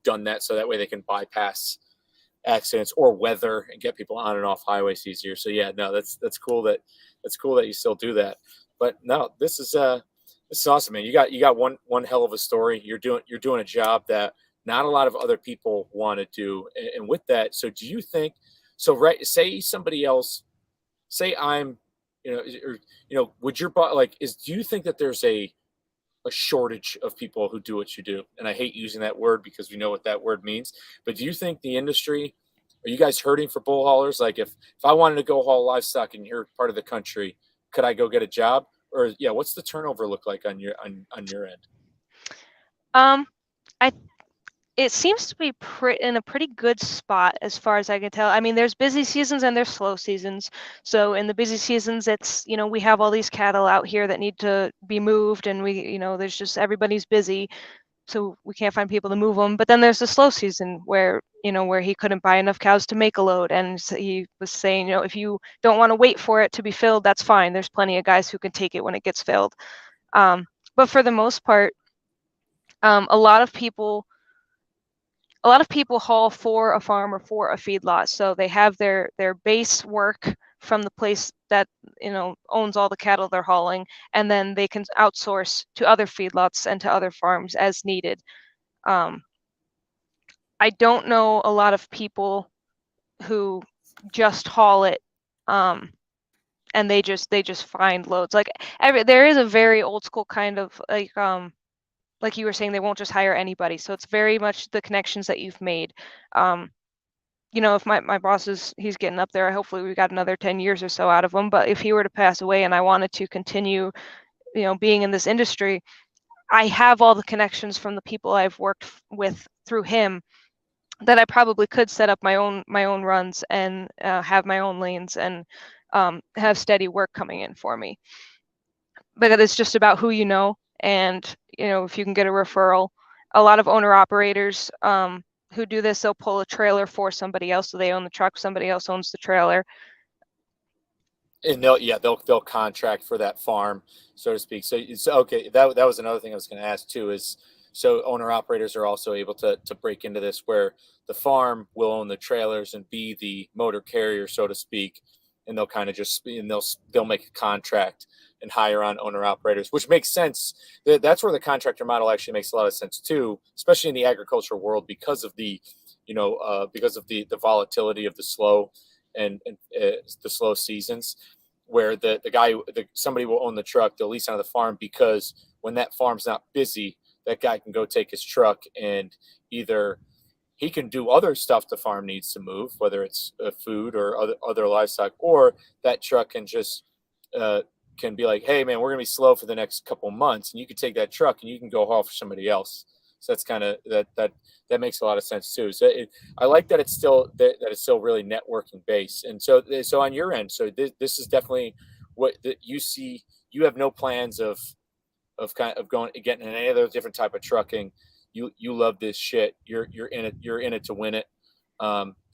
done that so that way they can bypass accidents or weather and get people on and off highways easier. So yeah, no, that's cool that you still do that. But no, this is awesome, man. You got one hell of a story. You're doing a job that not a lot of other people want to do. And with that, so do you think, so right, say somebody else, say I'm, or would your like, do you think that there's a shortage of people who do what you do? And I hate using that word because we know what that word means. But do you think the industry, are you guys hurting for bull haulers? Like, if I wanted to go haul livestock in your part of the country, could I go get a job? Or yeah, what's the turnover look like on your end? um, I it seems to be in a pretty good spot as far as I can tell. I mean, there's busy seasons and there's slow seasons. So in the busy seasons, it's, we have all these cattle out here that need to be moved, and there's just everybody's busy, so we can't find people to move them. But then there's the slow season where he couldn't buy enough cows to make a load, and so he was saying, if you don't want to wait for it to be filled, that's fine. There's plenty of guys who can take it when it gets filled. But for the most part, a lot of people haul for a farm or for a feedlot, so they have their base work from the place that owns all the cattle they're hauling, and then they can outsource to other feedlots and to other farms as needed. um, I don't know a lot of people who just haul it, and they just find loads. Like, there is a very old school kind of like you were saying, they won't just hire anybody. So it's very much the connections that you've made. Um, if my boss he's getting up there, hopefully we got another 10 years or so out of him. But if he were to pass away and I wanted to continue, being in this industry, I have all the connections from the people I've worked with through him, that I probably could set up my own runs and have my own lanes, and have steady work coming in for me. But it's just about who you know, and if you can get a referral. a lot of owner operators who do this, they'll pull a trailer for somebody else, so they own the truck, somebody else owns the trailer. And they'll contract for that farm, so to speak. So it's okay. That was another thing I was going to ask too. Is so owner operators are also able to break into this where the farm will own the trailers and be the motor carrier, so to speak, and they'll kind of just and they'll make a contract and hire on owner operators, which makes sense. That's where the contractor model actually makes a lot of sense too, especially in the agriculture world because of the because of the volatility of the slow and the slow seasons, where somebody will own the truck, they'll lease on the farm, because when that farm's not busy, that guy can go take his truck and either he can do other stuff the farm needs to move, whether it's food or other livestock, or that truck can just can be like, hey man, we're gonna be slow for the next couple months, and you can take that truck and you can go haul for somebody else. So that's kind of that makes a lot of sense too. So I like that it's still really networking based. And so on your end, so this is definitely what you see. You have no plans of going getting in any other different type of trucking. You love this shit. You're in it to win it.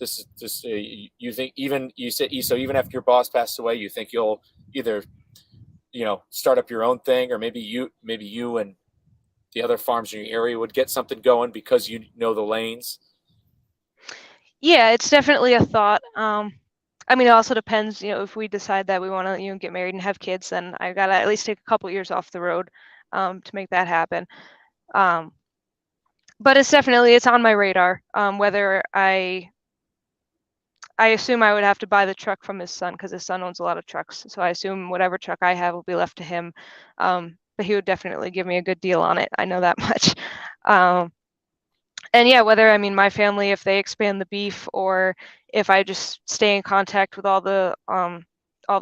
This is just you think, even you said, so even after your boss passed away, you think you'll either start up your own thing, or maybe you and the other farms in your area would get something going because you know the lanes. Yeah, it's definitely a thought. I mean, it also depends, if we decide that we want to, get married and have kids, then I gotta at least take a couple years off the road to make that happen. But it's on my radar. Whether I assume I would have to buy the truck from his son, because his son owns a lot of trucks. So I assume whatever truck I have will be left to him. But he would definitely give me a good deal on it. I know that much. And yeah, whether, my family, if they expand the beef, or if I just stay in contact with all the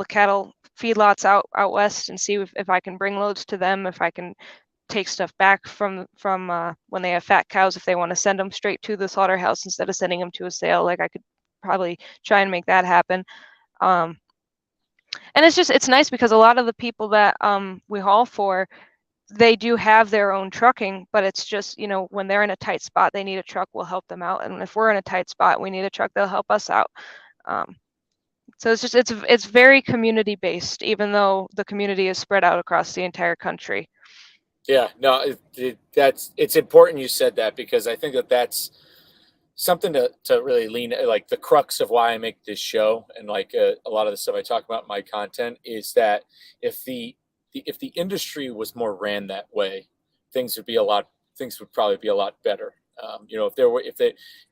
cattle feedlots out west and see if I can bring loads to them, if I can take stuff back from when they have fat cows, if they want to send them straight to the slaughterhouse instead of sending them to a sale, like I could probably try and make that happen. And it's nice because a lot of the people that we haul for, they do have their own trucking, but it's just, when they're in a tight spot, they need a truck, we'll help them out. And if we're in a tight spot, we need a truck, they'll help us out. So it's very community based, even though the community is spread out across the entire country. Yeah, no, it's important you said that, because I think that's something to really lean, like the crux of why I make this show, and like a lot of the stuff I talk about in my content, is that if the industry was more ran that way, things would probably be a lot better.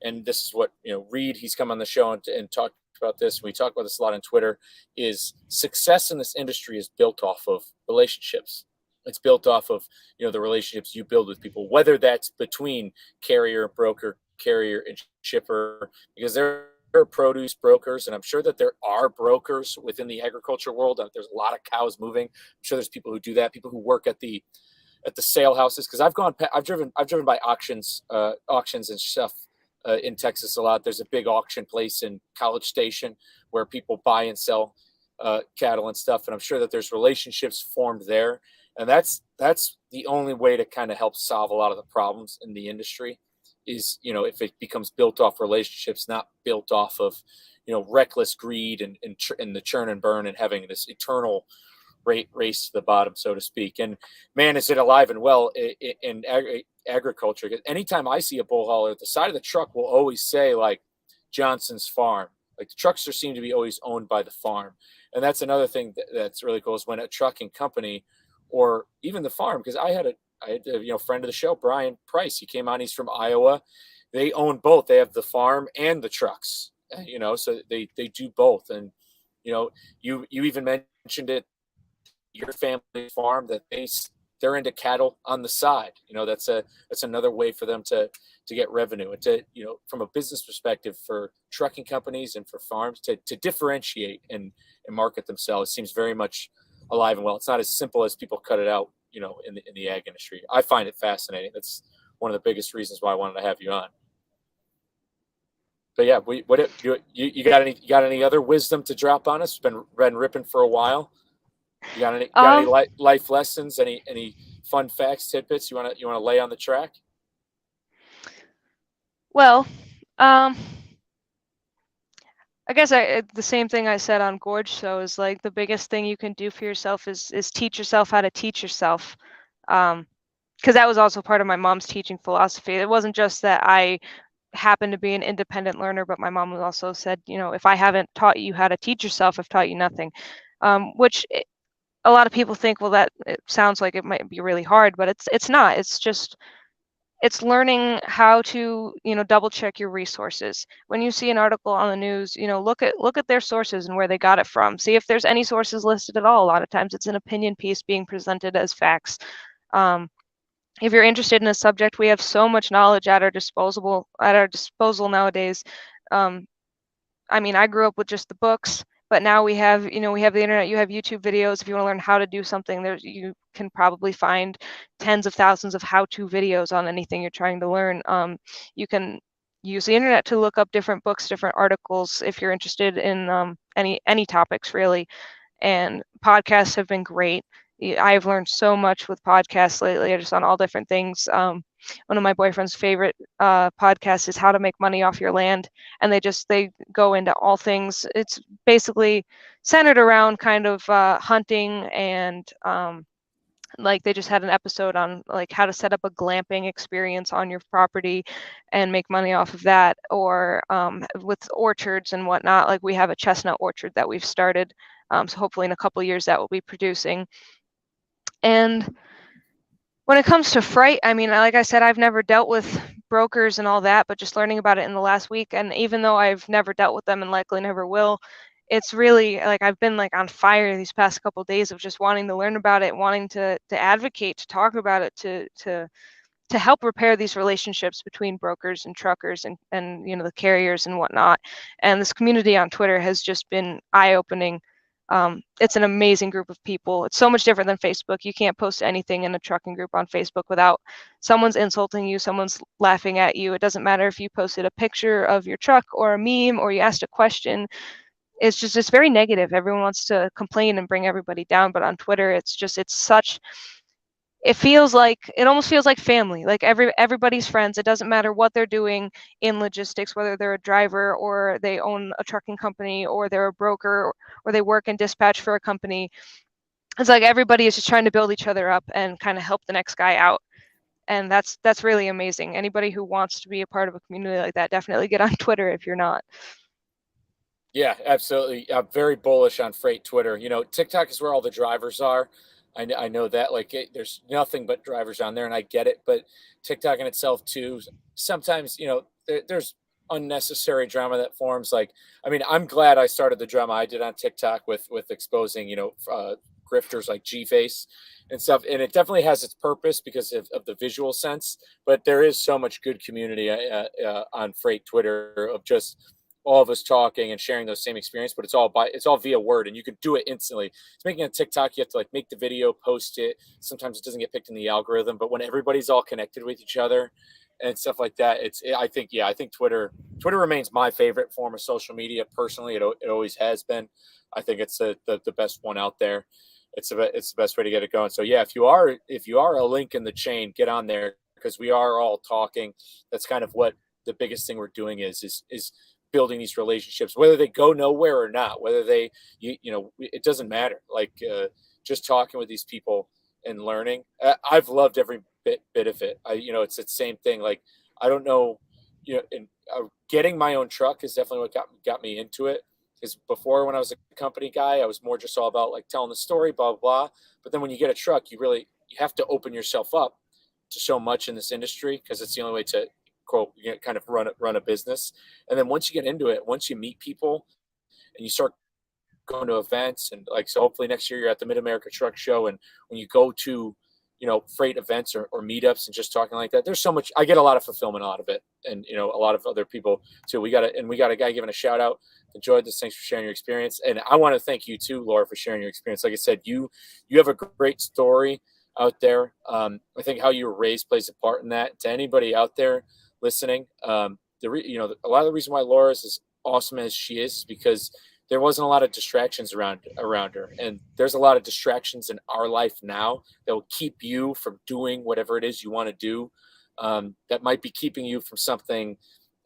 And this is what, Reed, he's come on the show and talked about this. We talk about this a lot on Twitter. Is success in this industry is built off of relationships. It's built off of the relationships you build with people, whether that's between carrier, broker, carrier, and shipper, because there are produce brokers, and I'm sure that there are brokers within the agriculture world. There's a lot of cows moving. I'm sure there's people who do that, people who work at the sale houses, because I've driven by auctions and stuff in Texas a lot. There's a big auction place in College Station where people buy and sell cattle and stuff, and I'm sure that there's relationships formed there. And that's the only way to kind of help solve a lot of the problems in the industry, is, if it becomes built off relationships, not built off of, reckless greed and the churn and burn, and having this eternal race to the bottom, so to speak. And man, is it alive and well in agriculture. Anytime I see a bull hauler, the side of the truck will always say like Johnson's Farm. Like the trucks seem to be always owned by the farm. And that's another thing that's really cool, is when a trucking company, or even the farm, because I had a friend of the show, Brian Price. He came on. He's from Iowa. They own both. They have the farm and the trucks. So they do both. And you even mentioned it, your family farm, that they're into cattle on the side. That's another way for them to get revenue, and to from a business perspective, for trucking companies and for farms to differentiate and market themselves seems very much alive and well. It's not as simple as people cut it out, in the ag industry. I find it fascinating. That's one of the biggest reasons why I wanted to have you on. But yeah, you got any other wisdom to drop on us? Been ripping for a while. You got any life lessons? Any fun facts, tidbits you want to lay on the track? Well, um, I guess the same thing I said on Gorge show is like the biggest thing you can do for yourself is teach yourself how to teach yourself. Because that was also part of my mom's teaching philosophy. It wasn't just that I happened to be an independent learner, but my mom also said, you know, if I haven't taught you how to teach yourself, I've taught you nothing. Which a lot of people think, well, that it sounds like it might be really hard, but it's not. It's just it's learning how to, you know, double check your resources. When you see an article on the news, you know, look at their sources and where they got it from. See if there's any sources listed at all. A lot of times it's an opinion piece being presented as facts. Um, if you're interested in a subject, we have so much knowledge at our disposal nowadays. Um, I mean, I grew up with just the books, but now we have, you know, we have the internet. You have YouTube videos. If you want to learn how to do something, you can probably find tens of thousands of how-to videos on anything you're trying to learn. You can use the internet to look up different books, different articles if you're interested in any topics really. And podcasts have been great. I've learned so much with podcasts lately, just on all different things. One of my boyfriend's favorite podcasts is How to Make Money Off Your Land, and they go into all things. It's basically centered around kind of hunting and like they just had an episode on like how to set up a glamping experience on your property and make money off of that, or with orchards and whatnot. Like we have a chestnut orchard that we've started, so hopefully in a couple years that will be producing. And when it comes to freight, I mean, like I said, I've never dealt with brokers and all that, but just learning about it in the last week, and even though I've never dealt with them and likely never will, it's really like I've been like on fire these past couple of days of just wanting to learn about it, wanting to advocate, to talk about it, to help repair these relationships between brokers and truckers and you know the carriers and whatnot. And this community on Twitter has just been eye-opening. It's an amazing group of people. It's so much different than Facebook. You can't post anything in a trucking group on Facebook without someone's insulting you, someone's laughing at you. It doesn't matter if you posted a picture of your truck or a meme or you asked a question. It's very negative. Everyone wants to complain and bring everybody down, but on Twitter it almost feels like family. Like everybody's friends. It doesn't matter what they're doing in logistics, whether they're a driver or they own a trucking company or they're a broker or they work in dispatch for a company. It's like everybody is just trying to build each other up and kind of help the next guy out. And that's really amazing. Anybody who wants to be a part of a community like that, definitely get on Twitter if you're not. Yeah, absolutely. I'm very bullish on freight Twitter. You know, TikTok is where all the drivers are. I know that like there's nothing but drivers on there, and I get it. But TikTok in itself too, sometimes you know there's unnecessary drama that forms. Like, I mean, I'm glad I started the drama I did on TikTok with exposing grifters like G Face and stuff, and it definitely has its purpose because of the visual sense. But there is so much good community on freight Twitter of just all of us talking and sharing those same experience, but it's all via word and you can do it instantly. It's making a TikTok, you have to like make the video, post it. Sometimes it doesn't get picked in the algorithm, but when everybody's all connected with each other and stuff like that, I think Twitter remains my favorite form of social media. Personally, it always has been. I think it's the best one out there. It's the best way to get it going. So yeah, if you are a link in the chain, get on there because we are all talking. That's kind of what the biggest thing we're doing is building these relationships, whether they go nowhere or not, whether it doesn't matter. Like just talking with these people and learning. I've loved every bit of it. It's the same thing. Like, I don't know, getting my own truck is definitely what got me into it. Because before, when I was a company guy, I was more just all about like telling the story, blah, blah, blah. But then when you get a truck, you have to open yourself up to so much in this industry because it's the only way to quote, kind of run a business. And then once you get into it, once you meet people and you start going to events and like, so hopefully next year you're at the Mid-America Truck Show. And when you go to, freight events or meetups and just talking like that, there's so much, I get a lot of fulfillment out of it. And, a lot of other people too. We got a guy giving a shout out. Enjoyed this. Thanks for sharing your experience. And I want to thank you too, Laura, for sharing your experience. Like I said, you have a great story out there. I think how you were raised plays a part in that. To anybody out there listening, a lot of the reason why Laura is as awesome as she is because there wasn't a lot of distractions around her, and there's a lot of distractions in our life now that will keep you from doing whatever it is you want to do. That might be keeping you from something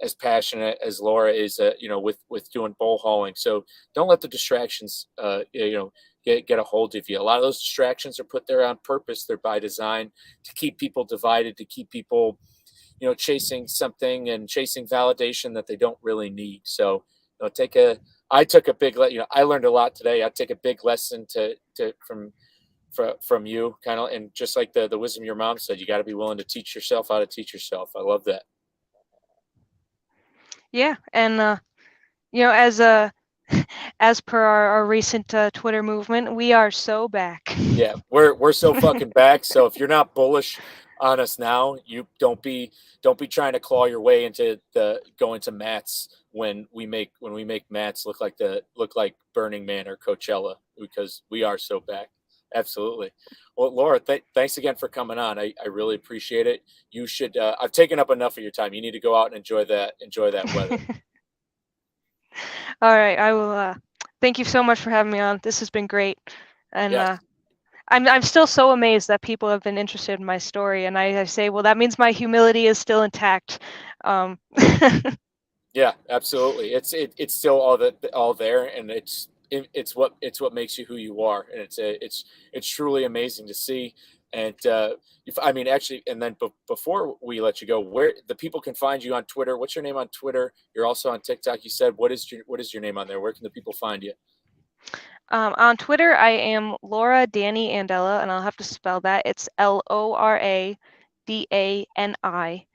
as passionate as Lora is, with doing bull hauling. So don't let the distractions, get a hold of you. A lot of those distractions are put there on purpose. They're by design to keep people divided, to keep people, chasing something and chasing validation that they don't really need. So, I took a big, I learned a lot today. I take a big lesson from you, kind of, and just like the wisdom your mom said, you got to be willing to teach yourself how to teach yourself. I love that. Yeah, and as as per our recent Twitter movement, we are so back. Yeah, we're so fucking back. So if you're not bullish on us now, you don't be trying to claw your way into going to mats when we make mats look like Burning Man or Coachella, because we are so back. Absolutely. Well, Lora, thanks again for coming on. I really appreciate it. You should. I've taken up enough of your time. You need to go out and enjoy that weather. All right, I will. Thank you so much for having me on. This has been great, and Yeah. I'm still so amazed that people have been interested in my story. And I say, well, that means my humility is still intact. Yeah, absolutely. It's still all there, and it's what makes you who you are, and it's truly amazing to see. And if I mean actually, and then before we let you go, where the people can find you on Twitter? What's your name on Twitter? You're also on TikTok. You said what is your name on there? Where can the people find you? On Twitter, I am Lora Danny Andela, and I'll have to spell that. It's LoraDaniAndela.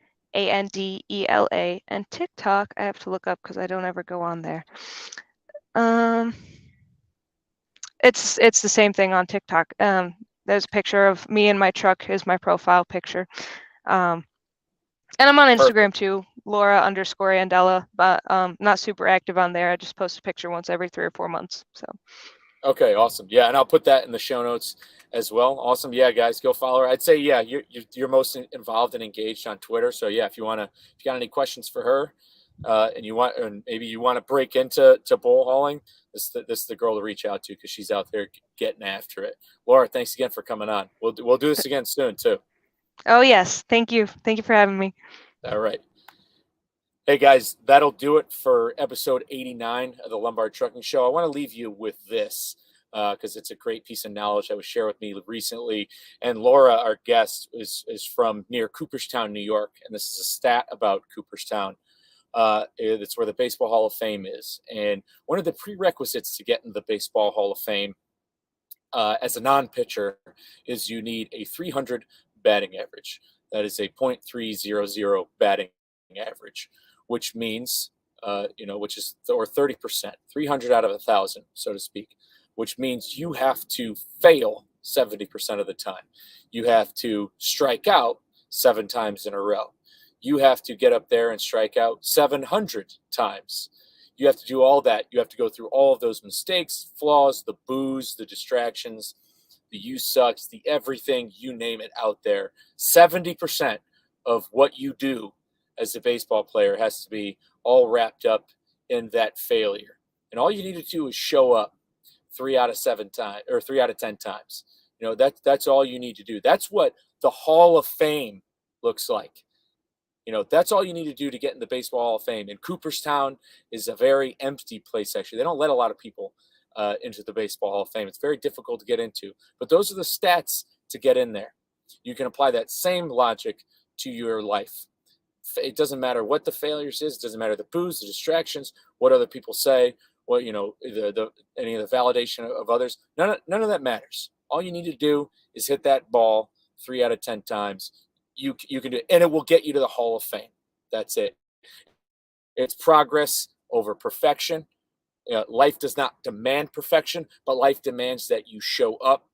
And TikTok, I have to look up because I don't ever go on there. It's the same thing on TikTok. There's a picture of me in my truck is my profile picture. And I'm on Instagram Perfect. too, Lora_Andela, but not super active on there. I just post a picture once every 3 or 4 months. So. Okay, awesome. Yeah, and I'll put that in the show notes as well. Awesome. Yeah, guys, go follow her. I'd say, yeah, you're most involved and engaged on Twitter. So yeah, if you got any questions for her, and maybe you want to break into bull hauling, this is the girl to reach out to, because she's out there getting after it. Lora, thanks again for coming on. We'll do this again soon too. Oh yes, thank you for having me. All right. Hey guys, that'll do it for episode 89 of the Lombard Trucking Show. I want to leave you with this, because it's a great piece of knowledge that was shared with me recently. And Lora, our guest, is from near Cooperstown, New York. And this is a stat about Cooperstown. It's where the Baseball Hall of Fame is. And one of the prerequisites to get into the Baseball Hall of Fame as a non-pitcher is you need a 300 batting average. That is a .300 batting average, which means, which is, or 30%, 300 out of 1,000, so to speak, which means you have to fail 70% of the time. You have to strike out 7 times in a row. You have to get up there and strike out 700 times. You have to do all that. You have to go through all of those mistakes, flaws, the booze, the distractions, the you sucks, the everything, you name it out there. 70% of what you do as a baseball player has to be all wrapped up in that failure. And all you need to do is show up 3 out of 7 times, or 3 out of 10 times. That's all you need to do. That's what the Hall of Fame looks like. That's all you need to do to get in the Baseball Hall of Fame. And Cooperstown is a very empty place, actually. They don't let a lot of people into the Baseball Hall of Fame. It's very difficult to get into. But those are the stats to get in there. You can apply that same logic to your life. It doesn't matter what the failures is. It doesn't matter the booze, the distractions, what other people say, what any of the validation of others. None of that matters. All you need to do is hit that ball 3 out of 10 times. You can do it, and it will get you to the Hall of Fame. That's it. It's progress over perfection. Life does not demand perfection, but life demands that you show up.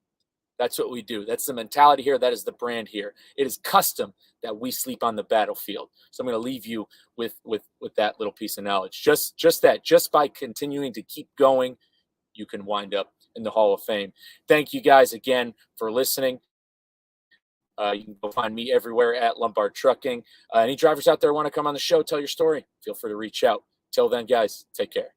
That's what we do. That's the mentality here. That is the brand here. It is custom that we sleep on the battlefield. So I'm going to leave you with that little piece of knowledge. Just that. Just by continuing to keep going, you can wind up in the Hall of Fame. Thank you guys again for listening. You can go find me everywhere at Lombard Trucking. Any drivers out there want to come on the show, tell your story, feel free to reach out. Till then, guys, take care.